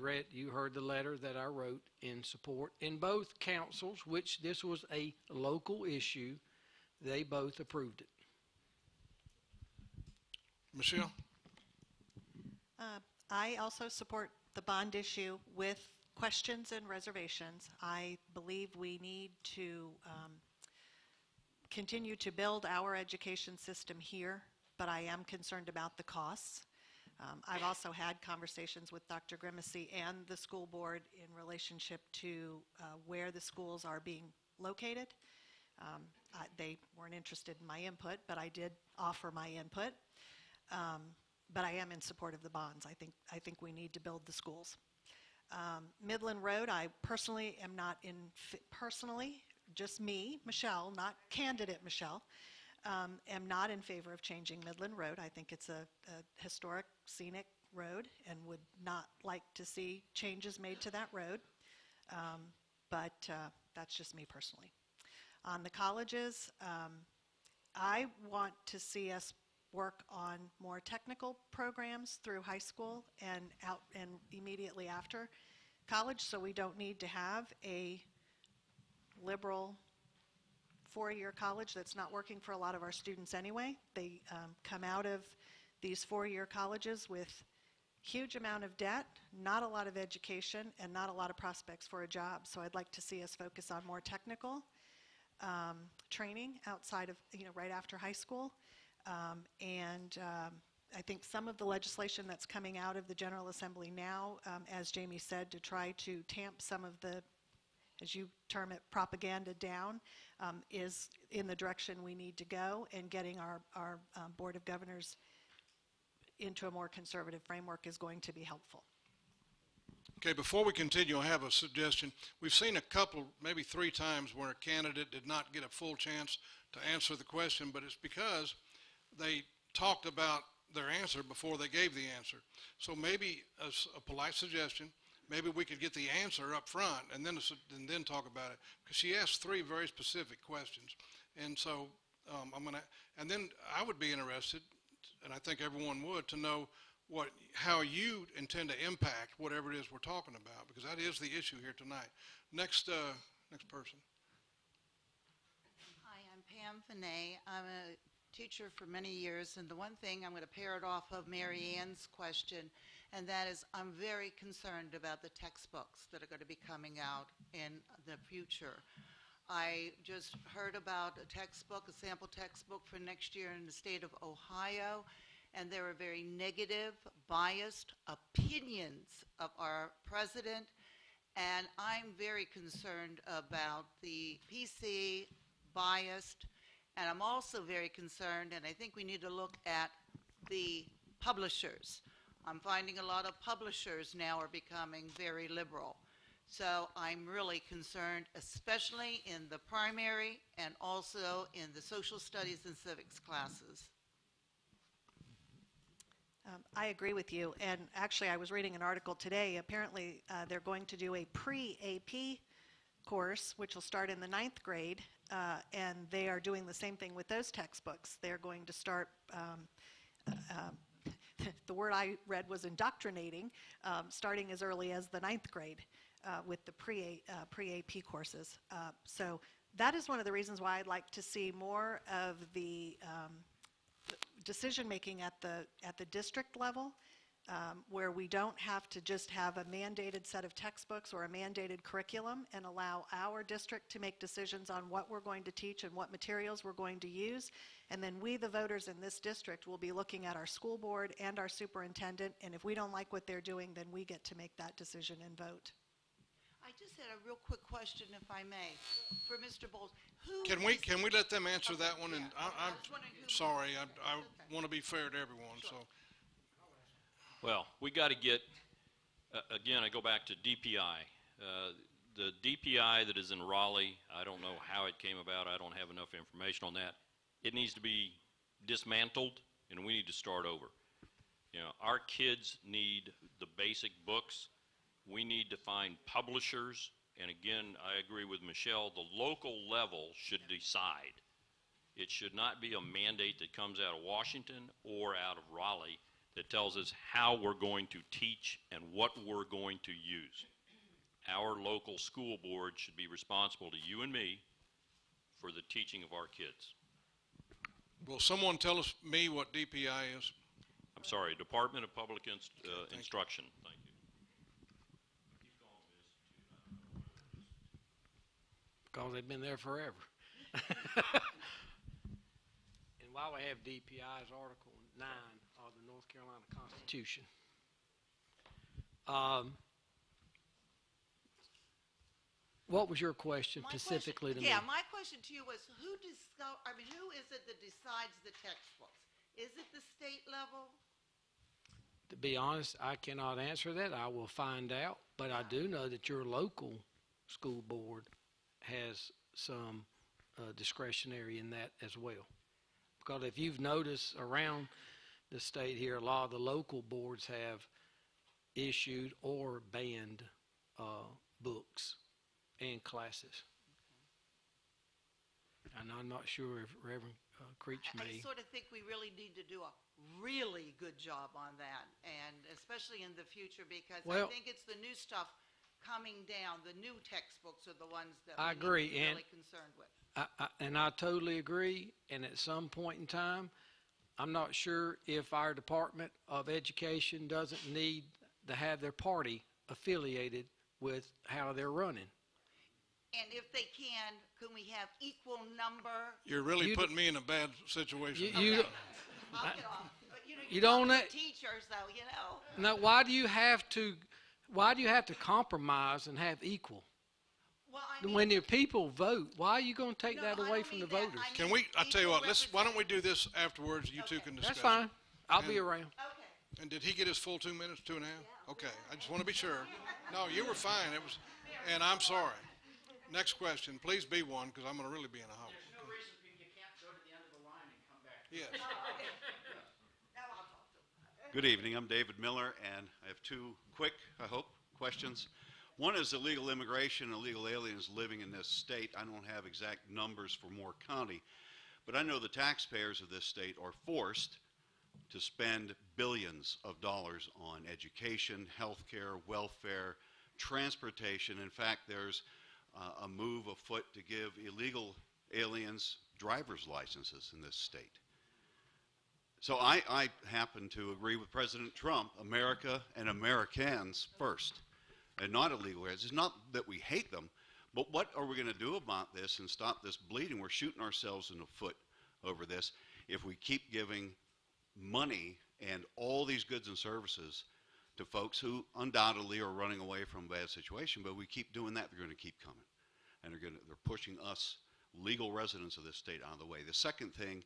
heard the letter that I wrote in support. In both councils, which this was a local issue, they both approved it. Michelle? I also support the bond issue with questions and reservations. I believe we need to continue to build our education system here, but I am concerned about the costs. I've also had conversations with Dr. Grimacy and the school board in relationship to where the schools are being located. They weren't interested in my input, but I did offer my input. But I am in support of the bonds. I think we need to build the schools. Midland Road, I personally am not in, personally, just me, Michelle, not candidate Michelle, am not in favor of changing Midland Road. I think it's a historic, scenic road and would not like to see changes made to that road. But that's just me personally. On the colleges, I want to see us work on more technical programs through high school and out and immediately after college, so we don't need to have a liberal four-year college that's not working for a lot of our students anyway. They come out of these four-year colleges with huge amount of debt, not a lot of education, and not a lot of prospects for a job. So I'd like to see us focus on more technical training outside of, right after high school. I think some of the legislation that's coming out of the General Assembly now, as Jamie said, to try to tamp some of the, as you term it, propaganda down, is in the direction we need to go, and getting our Board of Governors into a more conservative framework is going to be helpful. Okay, before we continue, I have a suggestion. We've seen a couple, maybe 3 times, where a candidate did not get a full chance to answer the question, but it's because they talked about their answer before they gave the answer. So maybe a polite suggestion, maybe we could get the answer up front and then talk about it, because she asked 3 very specific questions. And so and then I would be interested, and I think everyone would, to know how you intend to impact whatever it is we're talking about, because that is the issue here tonight. Next person. Hi, I'm Pam Finney. I'm a teacher for many years, and the one thing, I'm going to pair it off of Mary Ann's question, and that is I'm very concerned about the textbooks that are going to be coming out in the future. I just heard about a textbook, a sample textbook for next year in the state of Ohio, and there are very negative, biased opinions of our president, and I'm very concerned about the PC biased, and I'm also very concerned, and I think we need to look at the publishers. I'm finding a lot of publishers now are becoming very liberal. So I'm really concerned, especially in the primary and also in the social studies and civics classes. I agree with you, and actually I was reading an article today. Apparently they're going to do a pre-AP course, which will start in the 9th grade, and they are doing the same thing with those textbooks. They're going to start, the word I read was indoctrinating, starting as early as the 9th grade with the pre-AP courses. So that is one of the reasons why I'd like to see more of the decision making at the district level, where we don't have to just have a mandated set of textbooks or a mandated curriculum, and allow our district to make decisions on what we're going to teach and what materials we're going to use. And then we, the voters in this district, will be looking at our school board and our superintendent, and if we don't like what they're doing, then we get to make that decision and vote. I just had a real quick question, if I may, for Mr. Bowles. Can we let them answer that one? And yeah. I'm sorry, I want to be fair to everyone. Sure. So. Well, we got to get, again, I go back to DPI. The DPI that is in Raleigh, I don't know how it came about. I don't have enough information on that. It needs to be dismantled, and we need to start over. Our kids need the basic books. We need to find publishers, and again, I agree with Michelle, the local level should decide. It should not be a mandate that comes out of Washington or out of Raleigh that tells us how we're going to teach and what we're going to use. Our local school board should be responsible to you and me for the teaching of our kids. Will someone tell me what DPI is? I'm sorry, Department of Public Instruction. Thank you. Because they've been there forever. And while we have DPI's Article 9 of the North Carolina Constitution, what was your question specifically to me? Yeah, my question to you was, who is it that decides the textbooks? Is it the state level? To be honest, I cannot answer that. I will find out. But I do know that your local school board has some discretionary in that as well. Because if you've noticed around the state here, a lot of the local boards have issued or banned books and classes. And I'm not sure if Reverend Creech I may. sort of think we really need to do a really good job on that, and especially in the future, because I Well- think it's the new stuff coming down. The new textbooks are the ones that I we need to agree, be and- really concerned with. And I totally agree. And at some point in time, I'm not sure if our Department of Education doesn't need to have their party affiliated with how they're running. And if they can we have equal number? You're really You putting me in a bad situation. You I'll get off. But, you don't talk let- to teachers, though, now why do you have to compromise and have equal? Well, I mean, When your people vote, why are you going to take No, that I away don't from the mean that. voters? I Can we, I tell you Equal what, why don't we do this afterwards, you two Okay. can discuss. That's fine. I'll be And- around. okay. And did he get his full 2 minutes, 2.5? Okay, I just want to be sure. No, you were fine, it was, and I'm sorry. Next question, please be one, because I'm going to really be in a hurry. There's no reason you can't go to the end of the line and come back. Yes. Now I'll talk to them. Good evening. I'm David Miller, and I have two quick, I hope, questions. One is illegal immigration, illegal aliens living in this state. I don't have exact numbers for Moore County, but I know the taxpayers of this state are forced to spend billions of dollars on education, health care, welfare, transportation. In fact, there's a move afoot to give illegal aliens driver's licenses in this state. So I happen to agree with President Trump, America and Americans first, and not illegal aliens. It's not that we hate them, but what are we going to do about this and stop this bleeding? We're shooting ourselves in the foot over this if we keep giving money and all these goods and services to folks who undoubtedly are running away from a bad situation, but we keep doing that, they're going to keep coming. And they're pushing us, legal residents of this state, out of the way. The second thing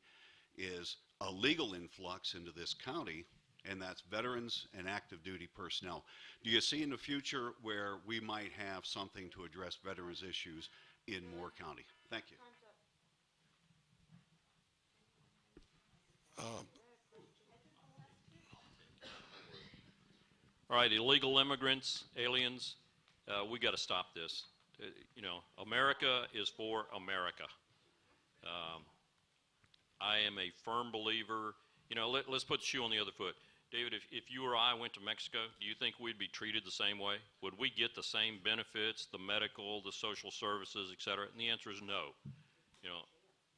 is a legal influx into this county, and that's veterans and active duty personnel. Do you see in the future where we might have something to address veterans issues in Moore County? Thank you. All right, illegal immigrants, aliens, we got to stop this. America is for America. I am a firm believer. Let's put the shoe on the other foot. David, if you or I went to Mexico, do you think we'd be treated the same way? Would we get the same benefits, the medical, the social services, et cetera? And the answer is no.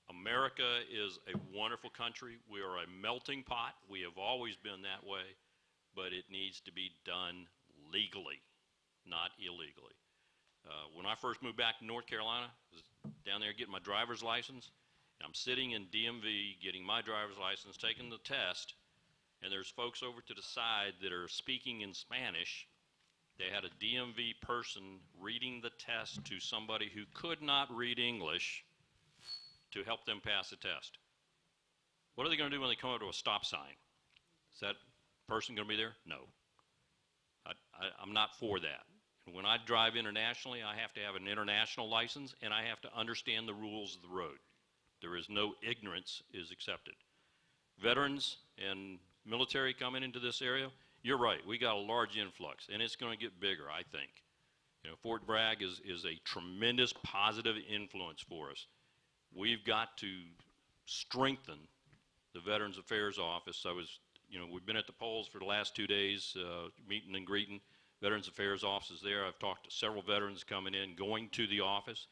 America is a wonderful country. We are a melting pot. We have always been that way, but it needs to be done legally, not illegally. When I first moved back to North Carolina, I was down there getting my driver's license. I'm sitting in DMV getting my driver's license, taking the test, and there's folks over to the side that are speaking in Spanish. They had a DMV person reading the test to somebody who could not read English to help them pass the test. What are they going to do when they come up to a stop sign? Is that person going to be there? No. I'm not for that. When I drive internationally, I have to have an international license, and I have to understand the rules of the road. There is no ignorance is accepted. Veterans and military coming into this area, you're right, we got a large influx, and it's going to get bigger, I think. Fort Bragg is a tremendous positive influence for us. We've got to strengthen the Veterans Affairs Office. We've been at the polls for the last 2 days, meeting and greeting. Veterans Affairs Office is there. I've talked to several veterans coming in, going to the office.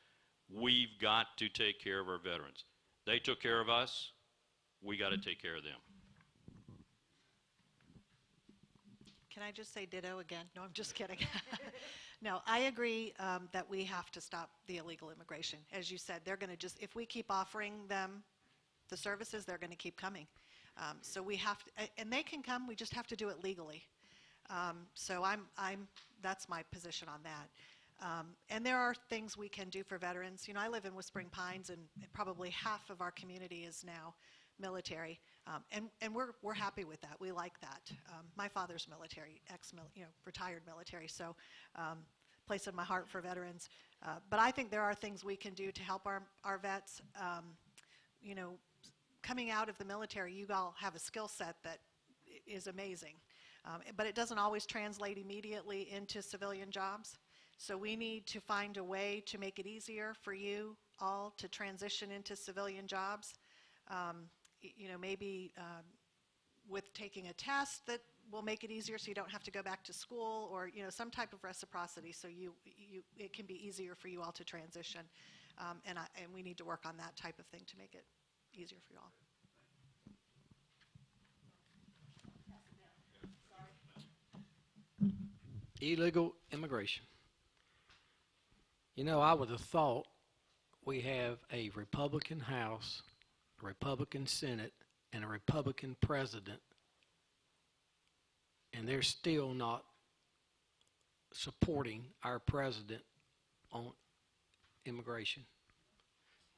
We've got to take care of our veterans. They took care of us. We got to take care of them. Can I just say ditto again? No, I'm just kidding. No, I agree that we have to stop the illegal immigration. As you said, they're going to just, if we keep offering them the services, they're going to keep coming. So we have to, and they can come, we just have to do it legally. So that's my position on that. And there are things we can do for veterans. I live in Whispering Pines, and probably half of our community is now military, and we're happy with that. We like that. My father's military, retired military, so place in my heart for veterans. But I think there are things we can do to help our vets. Coming out of the military, you all have a skill set that is amazing. But it doesn't always translate immediately into civilian jobs. So we need to find a way to make it easier for you all to transition into civilian jobs. Maybe with taking a test that will make it easier so you don't have to go back to school, or some type of reciprocity so it can be easier for you all to transition. And we need to work on that type of thing to make it easier for you all. Illegal immigration. I would have thought we have a Republican House, a Republican Senate, and a Republican President, and they're still not supporting our president on immigration.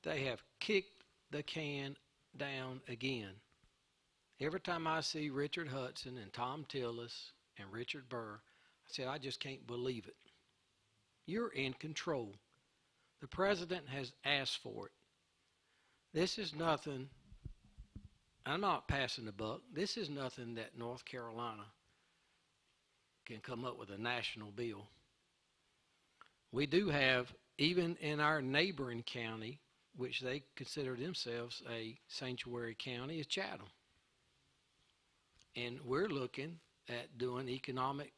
They have kicked the can down again. Every time I see Richard Hudson and Tom Tillis and Richard Burr, I said, I just can't believe it. You're in control. The president has asked for it. This is nothing, I'm not passing the buck, this is nothing that North Carolina can come up with a national bill. We do have, even in our neighboring county, which they consider themselves a sanctuary county, is Chatham. And we're looking at doing economic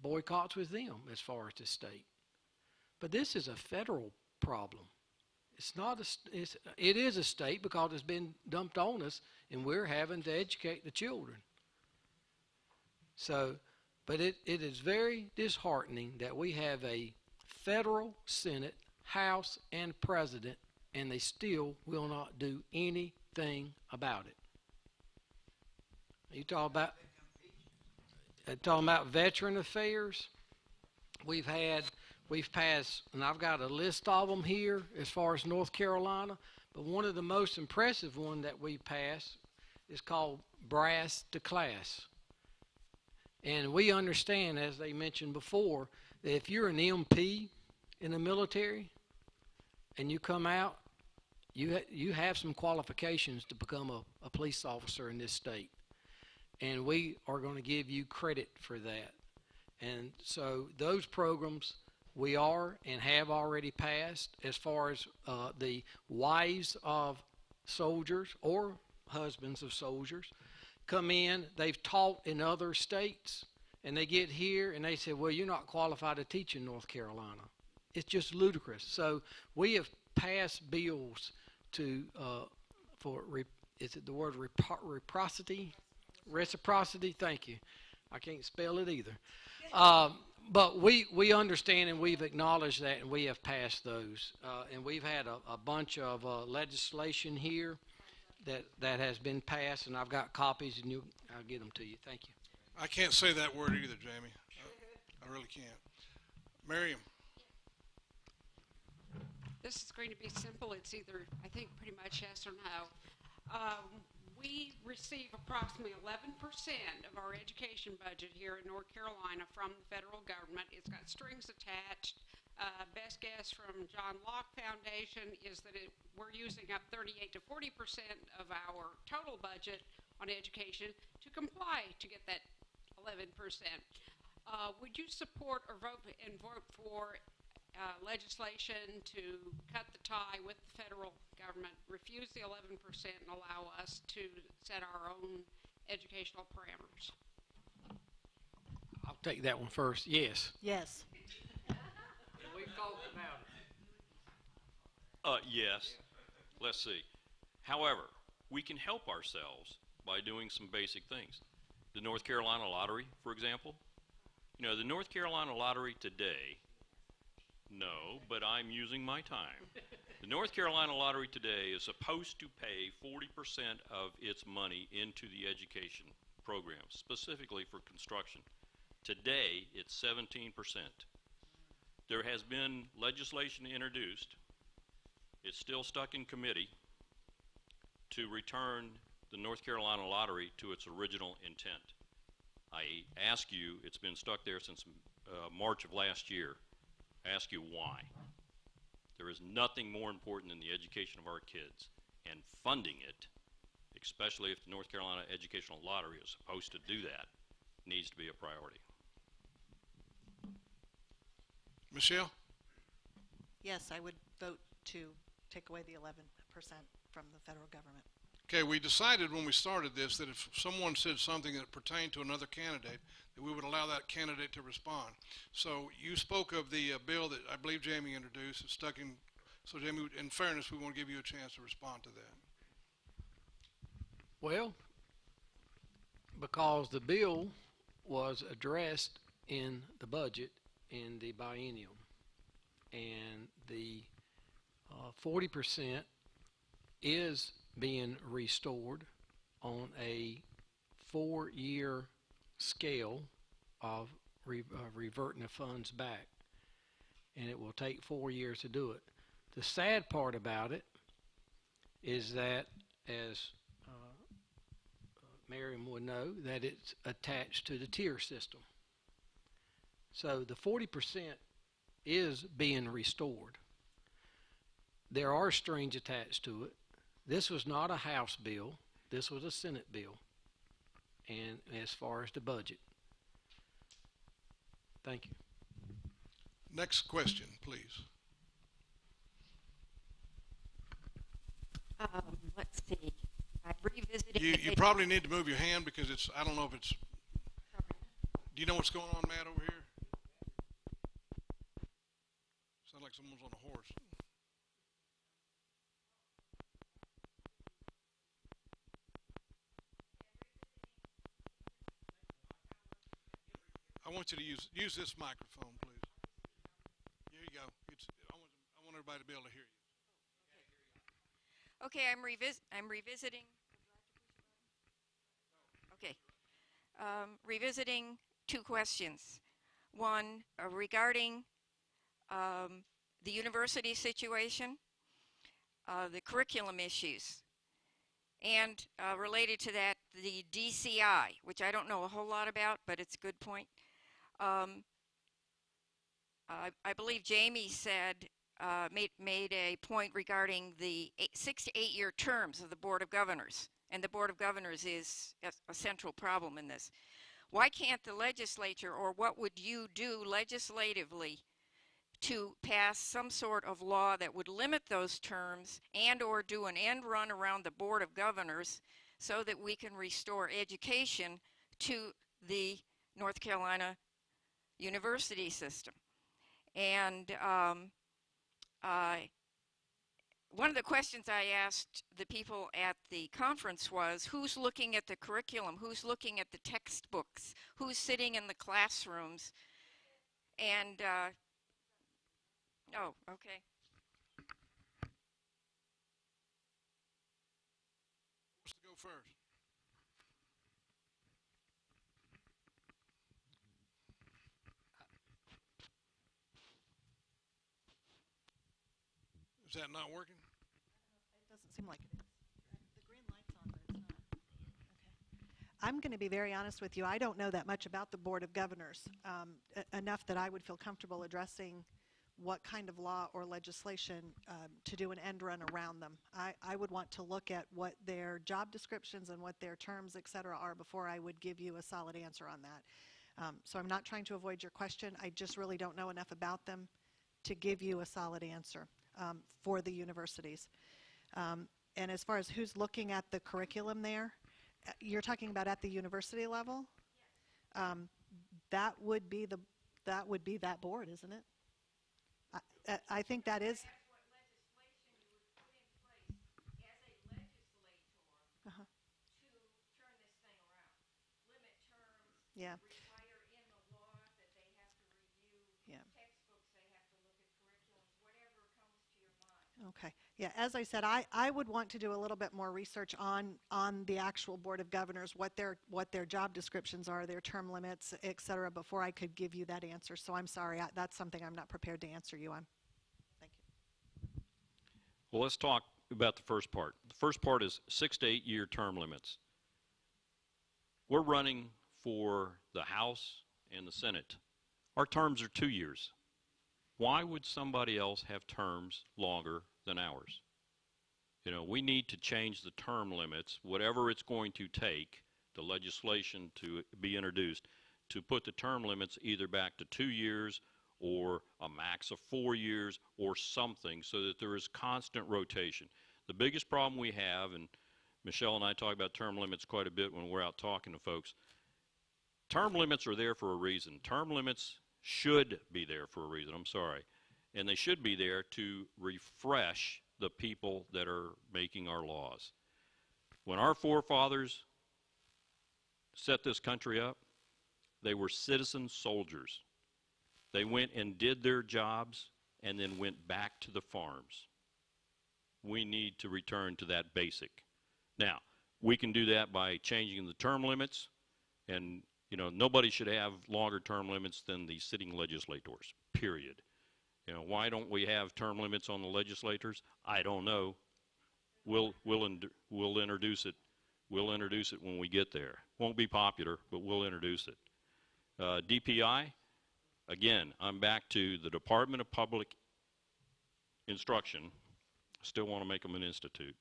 boycotts with them as far as the state. But this is a federal problem. It's not it is a state because it's been dumped on us, and we're having to educate the children. So, but it is very disheartening that we have a federal Senate, House, and President, and they still will not do anything about it. You talking about veteran affairs? We've passed, and I've got a list of them here as far as North Carolina, but one of the most impressive one that we passed is called Brass to Class. And we understand, as they mentioned before, that if you're an MP in the military and you come out, you have some qualifications to become a police officer in this state. And we are going to give you credit for that. And so those programs we are and have already passed. As far as the wives of soldiers or husbands of soldiers come in, they've taught in other states, and they get here and they say, well, you're not qualified to teach in North Carolina. It's just ludicrous. So we have passed bills to is it the word reciprocity? Reciprocity, thank you. I can't spell it either. But we understand and we've acknowledged that, and we have passed those. And we've had a bunch of legislation here that has been passed, and I've got copies, and I'll get them to you. Thank you. I can't say that word either, Jamie. I really can't. Miriam. This is going to be simple. It's either, I think, pretty much yes or no. We receive approximately 11% of our education budget here in North Carolina from the federal government. It's got strings attached. Best guess from John Locke Foundation is that we're using up 38 to 40% of our total budget on education to comply to get that 11%. Would you support or vote for legislation to cut the tie with the federal government, refuse the 11%, and allow us to set our own educational parameters? I'll take that one first. Yes. Yes. We've talked about it. Yes. Let's see. However, we can help ourselves by doing some basic things. The North Carolina Lottery, for example. The North Carolina Lottery today, no, but I'm using my time. The North Carolina Lottery today is supposed to pay 40% of its money into the education program, specifically for construction. Today, it's 17%. There has been legislation introduced, it's still stuck in committee, to return the North Carolina lottery to its original intent. I ask you, it's been stuck there since March of last year. I ask you why. There is nothing more important than the education of our kids, and funding it, especially if the North Carolina Educational Lottery is supposed to do that, needs to be a priority. Michelle? Yes, I would vote to take away the 11% from the federal government. Okay, we decided when we started this that if someone said something that pertained to another candidate, that we would allow that candidate to respond. So you spoke of the bill that I believe Jamie introduced. It's stuck in. So Jamie, in fairness, we want to give you a chance to respond to that. Well, because the bill was addressed in the budget in the biennium, and the 40% is being restored on a 4-year scale of reverting the funds back, and it will take 4 years to do it. The sad part about it is that, as Miriam would know, that it's attached to the tier system. So the 40% is being restored. There are strings attached to it. This was not a House bill. This was a Senate bill. And as far as the budget. Thank you. Next question, please. Let's see. I'm revisiting. You probably need to move your hand because it's, I don't know if it's, do you know what's going on, Matt, over here? Sounds like someone's on a horse. I want you to use this microphone, please. Here you go. I want everybody to be able to hear you. Okay, I'm revisiting. Okay. Revisiting 2 questions. One, regarding the university situation, the curriculum issues, and related to that, the DCI, which I don't know a whole lot about, but it's a good point. I believe Jamie said, made a point regarding the 6 to 8 year terms of the Board of Governors, and the Board of Governors is a central problem in this. Why can't the legislature, or what would you do legislatively to pass some sort of law that would limit those terms and or do an end run around the Board of Governors so that we can restore education to the North Carolina university system? And one of the questions I asked the people at the conference was, who's looking at the curriculum? Who's looking at the textbooks? Who's sitting in the classrooms? And, oh, okay. Who's to go first? Is that not working? It doesn't seem like it is. The green light's on, but it's not. Okay. I'm going to be very honest with you. I don't know that much about the Board of Governors, enough that I would feel comfortable addressing what kind of law or legislation to do an end run around them. I would want to look at what their job descriptions and what their terms, et cetera, are before I would give you a solid answer on that. So I'm not trying to avoid your question. I just really don't know enough about them to give you a solid answer for the universities. And as far as who's looking at the curriculum there, you're talking about at the university level? Yes. That would be that board, isn't it? I think that is. That's what legislation you would put in place as a legislator to turn this thing around. Limit terms, Yeah. require in the law that they have to review textbooks, they have to look at curriculums, whatever comes to your mind. Okay. Yeah, as I said, I would want to do a little bit more research on the actual Board of Governors, what their job descriptions are, their term limits, et cetera, before I could give you that answer. So I'm sorry, that's something I'm not prepared to answer you on. Thank you. Well, let's talk about the first part. The first part is 6 to 8 year term limits. We're running for the House and the Senate. Our terms are 2 years. Why would somebody else have terms longer than ours? You know, we need to change the term limits, whatever it's going to take, the legislation to be introduced, to put the term limits either back to 2 years or a max of 4 years or something, so that there is constant rotation. The biggest problem we have, and Michelle and I talk about term limits quite a bit when we're out talking to folks, term limits are there for a reason. Term limits should be there for a reason, I'm sorry. And they should be there to refresh the people that are making our laws. When our forefathers set this country up, they were citizen soldiers. They went and did their jobs and then went back to the farms. We need to return to that basic. Now, we can do that by changing the term limits, and you know, nobody should have longer term limits than the sitting legislators, period. You know, why don't we have term limits on the legislators? I don't know. We'll introduce it. We'll introduce it when we get there. Won't be popular, but we'll introduce it. DPI, again, I'm back to the Department of Public Instruction. Still want to make them an institute.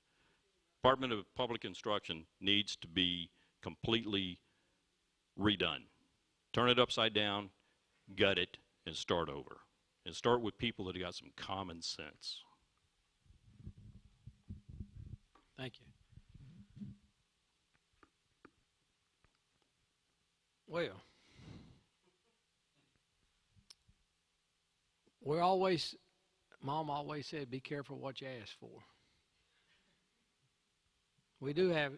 Department of Public Instruction needs to be completely redone. Turn it upside down, gut it, and start over. And start with people that have got some common sense. Thank you. Well, Mom always said, be careful what you ask for. We do have,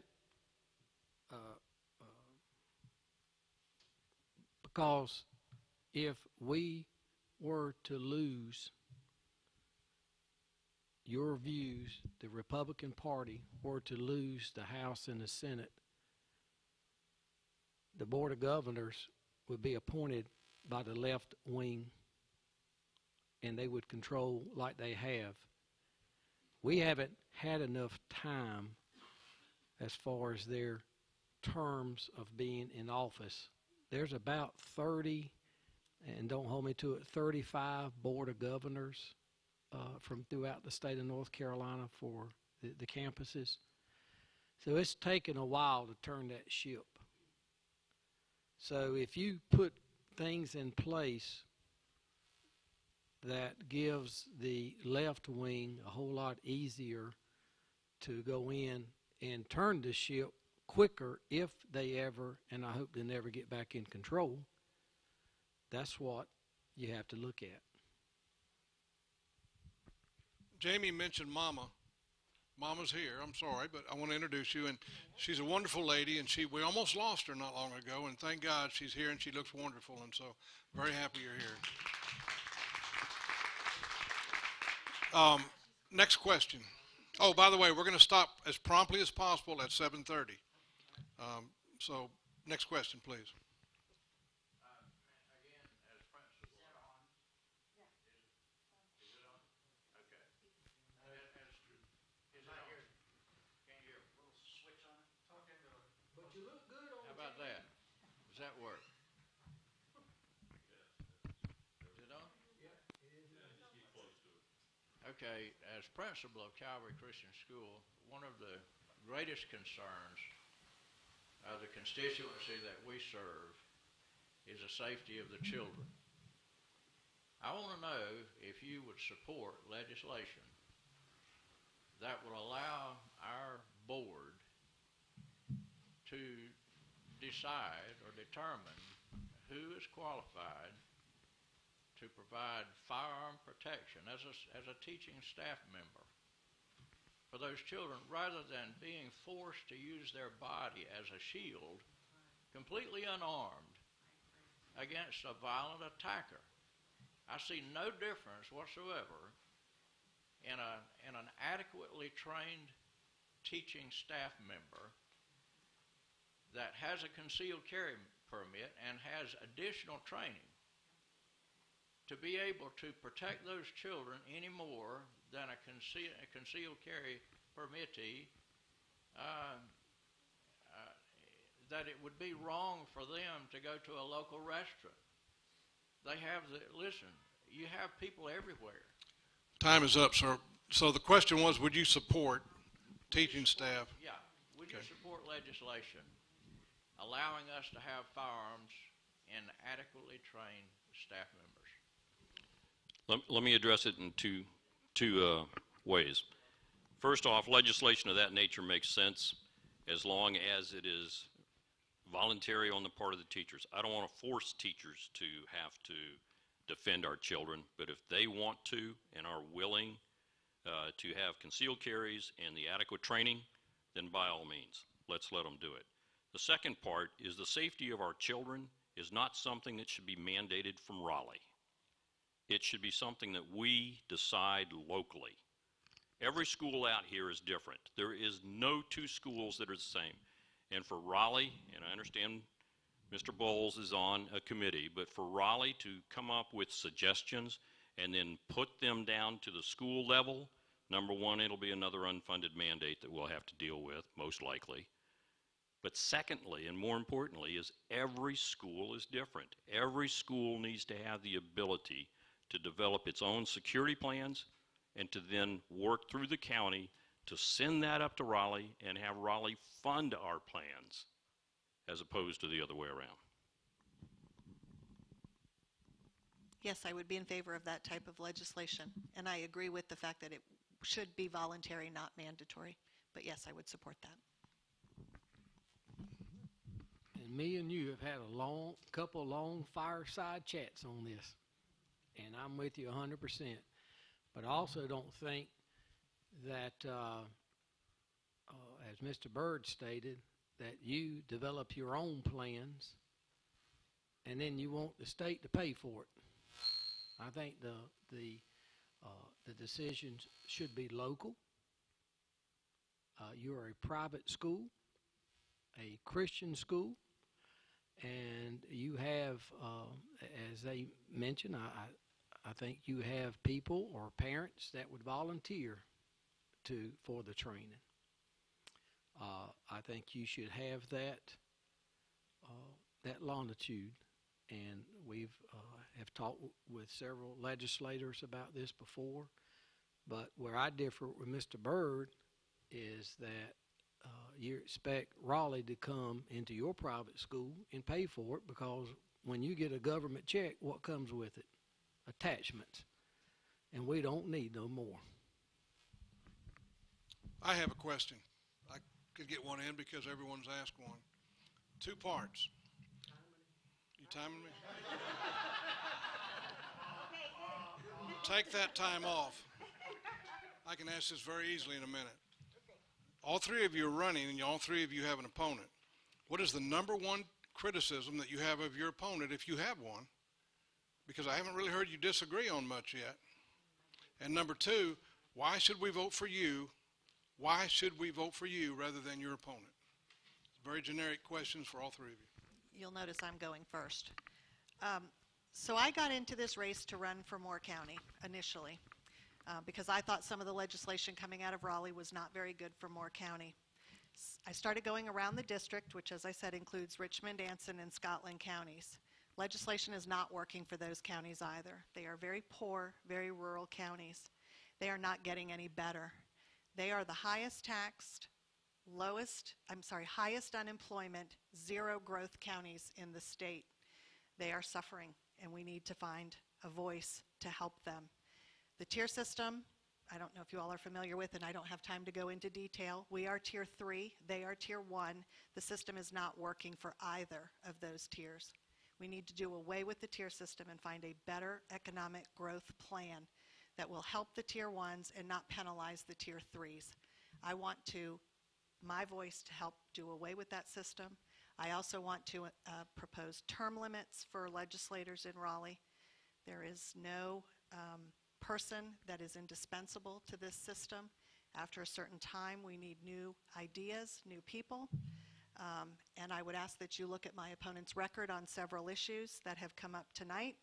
because if we were to lose your views, the Republican Party were to lose the House and the Senate, the Board of Governors would be appointed by the left wing, and they would control like they have. We haven't had enough time as far as their terms of being in office. There's about 30, and don't hold me to it, 35 Board of Governors from throughout the state of North Carolina for the campuses. So it's taken a while to turn that ship. So if you put things in place that gives the left wing a whole lot easier to go in and turn the ship quicker if they ever, and I hope they never get back in control, that's what you have to look at. Jamie mentioned Mama. Mama's here. I'm sorry, but I want to introduce you. And she's a wonderful lady, and we almost lost her not long ago, and thank God she's here, and she looks wonderful, and so very happy you're here. Next question. Oh, by the way, we're going to stop as promptly as possible at 7:30. So next question, please. Does that work? Is it on? Okay, as principal of Calvary Christian School, one of the greatest concerns of the constituency that we serve is the safety of the children. I want to know if you would support legislation that would allow our board to decide or determine who is qualified to provide firearm protection as a teaching staff member for those children, rather than being forced to use their body as a shield, completely unarmed, against a violent attacker. I see no difference whatsoever in an adequately trained teaching staff member that has a concealed carry permit and has additional training to be able to protect those children any more than a concealed carry permittee, that it would be wrong for them to go to a local restaurant. They have listen, you have people everywhere. Time is up, sir. So the question was, would you support teaching staff? Yeah. Would you support legislation allowing us to have firearms and adequately trained staff members? Let me address it in two ways. First off, legislation of that nature makes sense as long as it is voluntary on the part of the teachers. I don't want to force teachers to have to defend our children, but if they want to and are willing to have concealed carries and the adequate training, then by all means, let's let them do it. The second part is the safety of our children is not something that should be mandated from Raleigh. It should be something that we decide locally. Every school out here is different. There is no two schools that are the same. And for Raleigh, and I understand Mr. Bowles is on a committee, but for Raleigh to come up with suggestions and then put them down to the school level, number one, it'll be another unfunded mandate that we'll have to deal with, most likely. But secondly, and more importantly, is every school is different. Every school needs to have the ability to develop its own security plans and to then work through the county to send that up to Raleigh and have Raleigh fund our plans as opposed to the other way around. Yes, I would be in favor of that type of legislation, and I agree with the fact that it should be voluntary, not mandatory. But yes, I would support that. And me and you have had a couple long fireside chats on this, and I'm with you 100%. But I also don't think that, as Mr. Byrd stated, that you develop your own plans and then you want the state to pay for it. I think the decisions should be local. You are a private school, a Christian school, and you have, as they mentioned, I think you have people or parents that would volunteer for the training. I think you should have that longitude, and we've have talked with several legislators about this before. But where I differ with Mr. Byrd is that you expect Raleigh to come into your private school and pay for it, because when you get a government check, what comes with it? Attachments. And we don't need no more. I have a question. I could get one in because everyone's asked one. 2 parts. You timing me? Take that time off. I can ask this very easily in a minute. All 3 of you are running, and all 3 of you have an opponent. What is the number one criticism that you have of your opponent, if you have one? Because I haven't really heard you disagree on much yet. And number 2, why should we vote for you? Why should we vote for you rather than your opponent? Very generic questions for all 3 of you. You'll notice I'm going first. So I got into this race to run for Moore County initially because I thought some of the legislation coming out of Raleigh was not very good for Moore County. I started going around the district, which, as I said, includes Richmond, Anson, and Scotland counties. Legislation is not working for those counties either. They are very poor, very rural counties. They are not getting any better. They are the highest taxed, highest unemployment, zero growth counties in the state. They are suffering, and we need to find a voice to help them. The tier system, I don't know if you all are familiar with, and I don't have time to go into detail. We are tier 3, they are tier 1. The system is not working for either of those tiers. We need to do away with the tier system and find a better economic growth plan that will help the tier 1s and not penalize the tier 3s. I want my voice to help do away with that system. I also want to propose term limits for legislators in Raleigh. There is no person that is indispensable to this system. After a certain time, we need new ideas, new people. And I would ask that you look at my opponent's record on several issues that have come up tonight.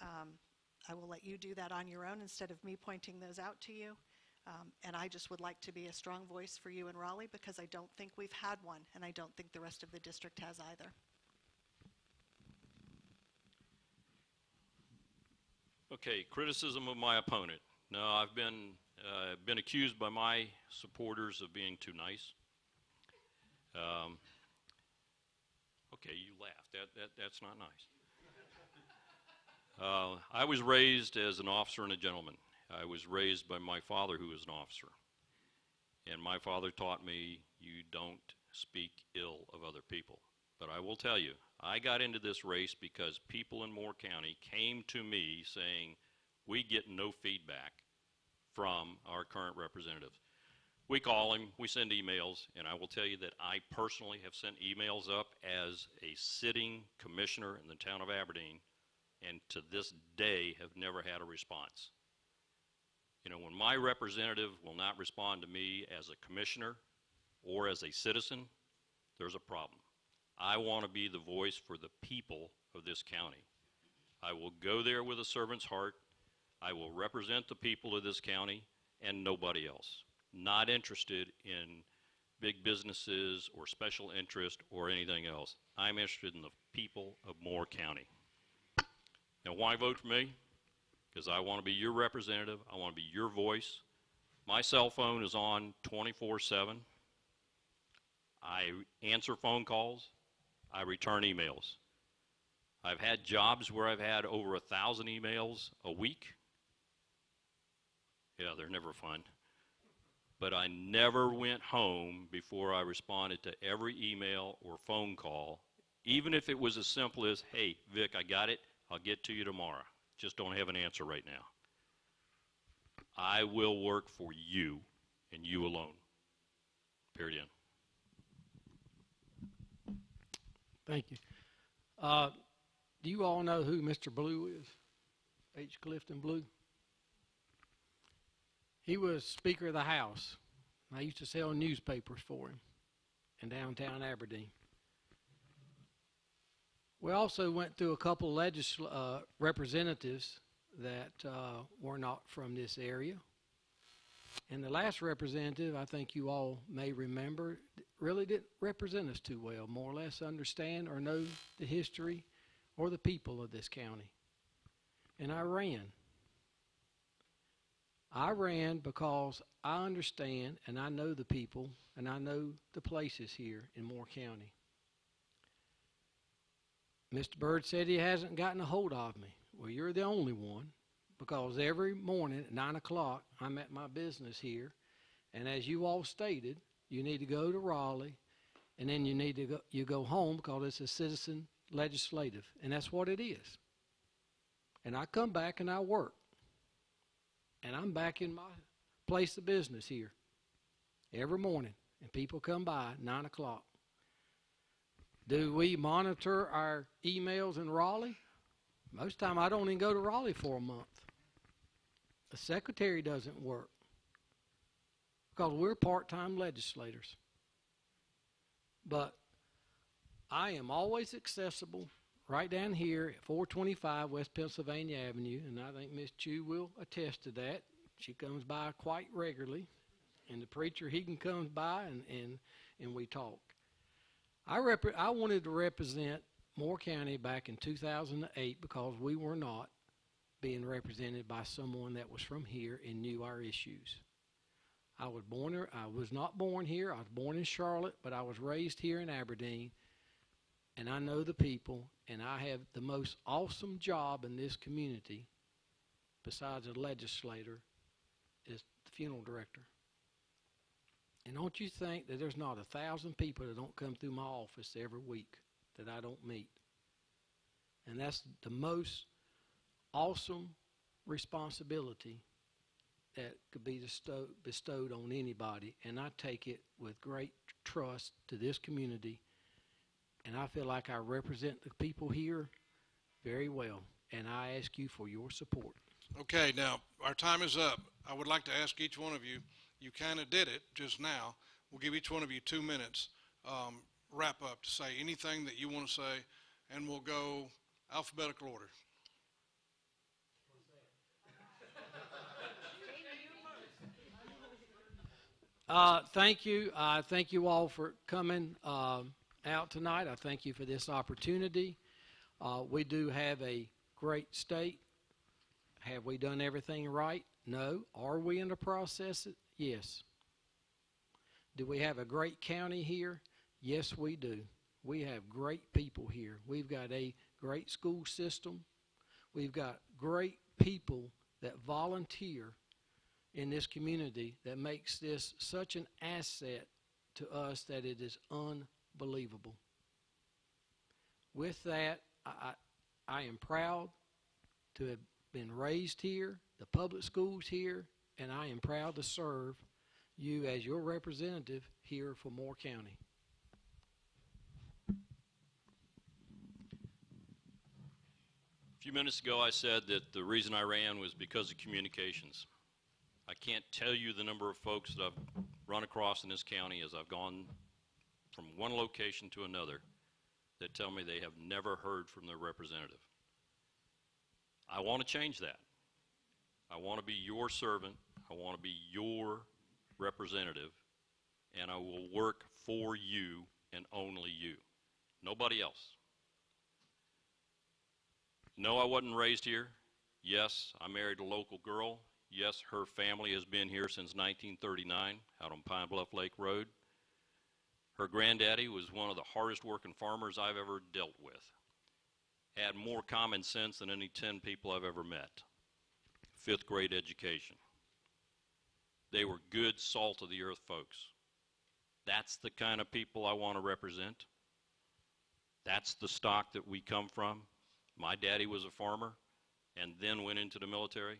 I will let you do that on your own instead of me pointing those out to you. And I just would like to be a strong voice for you in Raleigh because I don't think we've had one, and I don't think the rest of the district has either. Okay, criticism of my opponent. No, I've been accused by my supporters of being too nice. Okay, you laughed. That's not nice. I was raised as an officer and a gentleman. I was raised by my father, who was an officer. And my father taught me, you don't speak ill of other people. But I will tell you, I got into this race because people in Moore County came to me saying, we get no feedback from our current representatives. We call him, we send emails, and I will tell you that I personally have sent emails up as a sitting commissioner in the town of Aberdeen, and to this day have never had a response. You know, when my representative will not respond to me as a commissioner or as a citizen, there's a problem. I want to be the voice for the people of this county. I will go there with a servant's heart. I will represent the people of this county and nobody else. Not interested in big businesses or special interest or anything else. I'm interested in the people of Moore County. Now, why vote for me? Because I want to be your representative. I want to be your voice. My cell phone is on 24/7. I answer phone calls. I return emails. I've had jobs where I've had over 1,000 emails a week. Yeah, they're never fun. But I never went home before I responded to every email or phone call, even if it was as simple as, hey, Vic, I got it. I'll get to you tomorrow. Just don't have an answer right now. I will work for you and you alone. Period. End. Thank you. Do you all know who Mr. Blue is? H. Clifton Blue? He was Speaker of the House. I used to sell newspapers for him in downtown Aberdeen. We also went through a couple representatives that were not from this area. And the last representative, I think you all may remember, really didn't represent us too well, more or less understand or know the history or the people of this county. And I ran. I ran because I understand and I know the people and I know the places here in Moore County. Mr. Byrd said he hasn't gotten a hold of me. Well, you're the only one, because every morning at 9 o'clock I'm at my business here, and as you all stated, you need to go to Raleigh, and then you need to go home because it's a citizen legislative, and that's what it is. And I come back and I work, and I'm back in my place of business here every morning, and people come by at 9 o'clock. Do we monitor our emails in Raleigh? Most of the time I don't even go to Raleigh for a month. The secretary doesn't work because we're part-time legislators. But I am always accessible right down here at 425 West Pennsylvania Avenue, and I think Ms. Chu will attest to that. She comes by quite regularly, and the preacher, he can come by and we talk. I wanted to represent Moore County back in 2008 because we were not being represented by someone that was from here and knew our issues. I was not born here. I was born in Charlotte, but I was raised here in Aberdeen, and I know the people, and I have the most awesome job in this community, besides a legislator, is the funeral director. And don't you think that there's not 1,000 people that don't come through my office every week that I don't meet? And that's the most awesome responsibility that could be bestowed on anybody. And I take it with great trust to this community. And I feel like I represent the people here very well. And I ask you for your support. Okay, now our time is up. I would like to ask each one of you, you kind of did it just now. We'll give each one of you 2 minutes, wrap up to say anything that you want to say, and we'll go alphabetical order. Thank you. Thank you all for coming out tonight. I thank you for this opportunity. We do have a great state. Have we done everything right? No. Are we in the process? Yes. Do we have a great county here? Yes, we do. We have great people here. We've got a great school system. We've got great people that volunteer in this community that makes this such an asset to us that it is unbelievable. With that, I am proud to have been raised here, the public schools here, and I am proud to serve you as your representative here for Moore County. A few minutes ago I said that the reason I ran was because of communications. I can't tell you the number of folks that I've run across in this county as I've gone from one location to another that tell me they have never heard from their representative. I want to change that. I want to be your servant. I want to be your representative, and I will work for you and only you. Nobody else. No, I wasn't raised here. Yes, I married a local girl. Yes, her family has been here since 1939 out on Pine Bluff Lake Road. Her granddaddy was one of the hardest working farmers I've ever dealt with. Had more common sense than any 10 people I've ever met. 5th grade education. They were good salt of the earth folks. That's the kind of people I want to represent. That's the stock that we come from. My daddy was a farmer and then went into the military.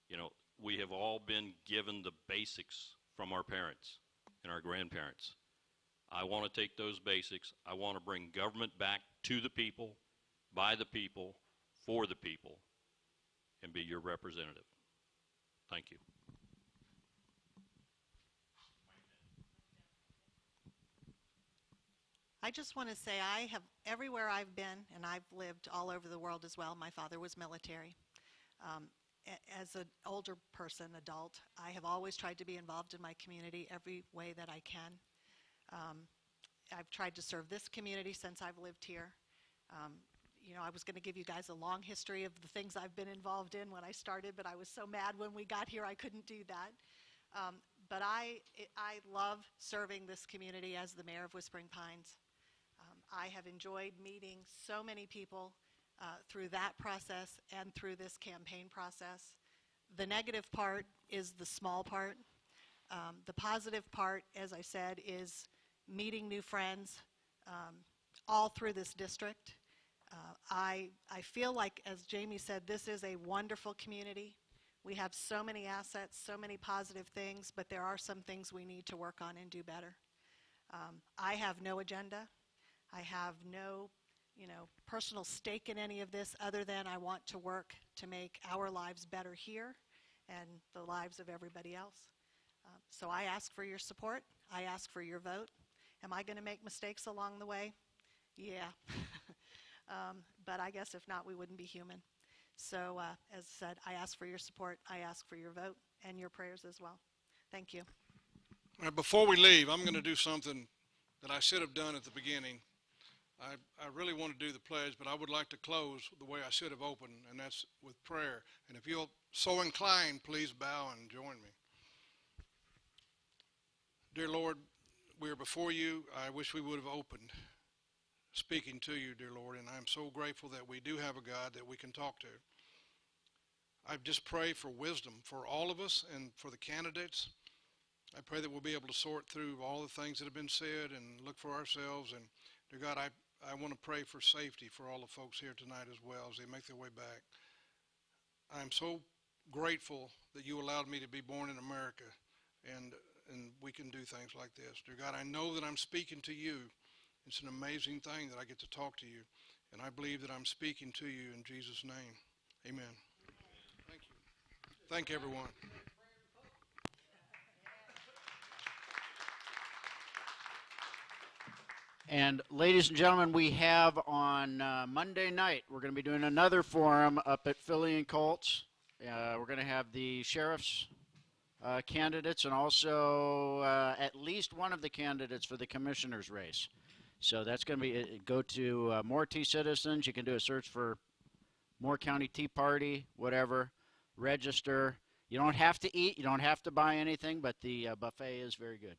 You know, we have all been given the basics from our parents and our grandparents. I want to take those basics. I want to bring government back to the people, by the people, for the people, and be your representative. Thank you. I just want to say I have, everywhere I've been, and I've lived all over the world as well, my father was military. As an older person, adult, I have always tried to be involved in my community every way that I can. I've tried to serve this community since I've lived here. You know, I was going to give you guys a long history of the things I've been involved in when I started, but I was so mad when we got here I couldn't do that. But I love serving this community as the mayor of Whispering Pines. I have enjoyed meeting so many people through that process and through this campaign process. The negative part is the small part. The positive part, as I said, is meeting new friends all through this district. I feel like, as Jamie said, this is a wonderful community. We have so many assets, so many positive things, but there are some things we need to work on and do better. I have no agenda. I have no, personal stake in any of this other than I want to work to make our lives better here and the lives of everybody else. So I ask for your support. I ask for your vote. Am I going to make mistakes along the way? Yeah. But I guess if not, we wouldn't be human. So as I said, I ask for your support. I ask for your vote and your prayers as well. Thank you. All right, before we leave, I'm going to do something that I should have done at the beginning. I really want to do the pledge, but I would like to close the way I should have opened, and that's with prayer. And if you'll so inclined, please bow and join me. Dear Lord, we are before you. I wish we would have opened speaking to you, dear Lord, and I'm so grateful that we do have a God that we can talk to. I just pray for wisdom for all of us and for the candidates. I pray that we'll be able to sort through all the things that have been said and look for ourselves. And dear God, I want to pray for safety for all the folks here tonight as well as they make their way back. I'm so grateful that you allowed me to be born in America, and we can do things like this. Dear God, I know that I'm speaking to you. It's an amazing thing that I get to talk to you, and I believe that I'm speaking to you in Jesus' name. Amen. Thank you. Thank everyone. And ladies and gentlemen, we have on Monday night, we're going to be doing another forum up at Philly and Colts. We're going to have the sheriffs candidates and also at least one of the candidates for the commissioner's race. So that's going to be, go to More Tea Citizens. You can do a search for Moore County Tea Party, whatever, register. You don't have to eat, you don't have to buy anything, but the buffet is very good.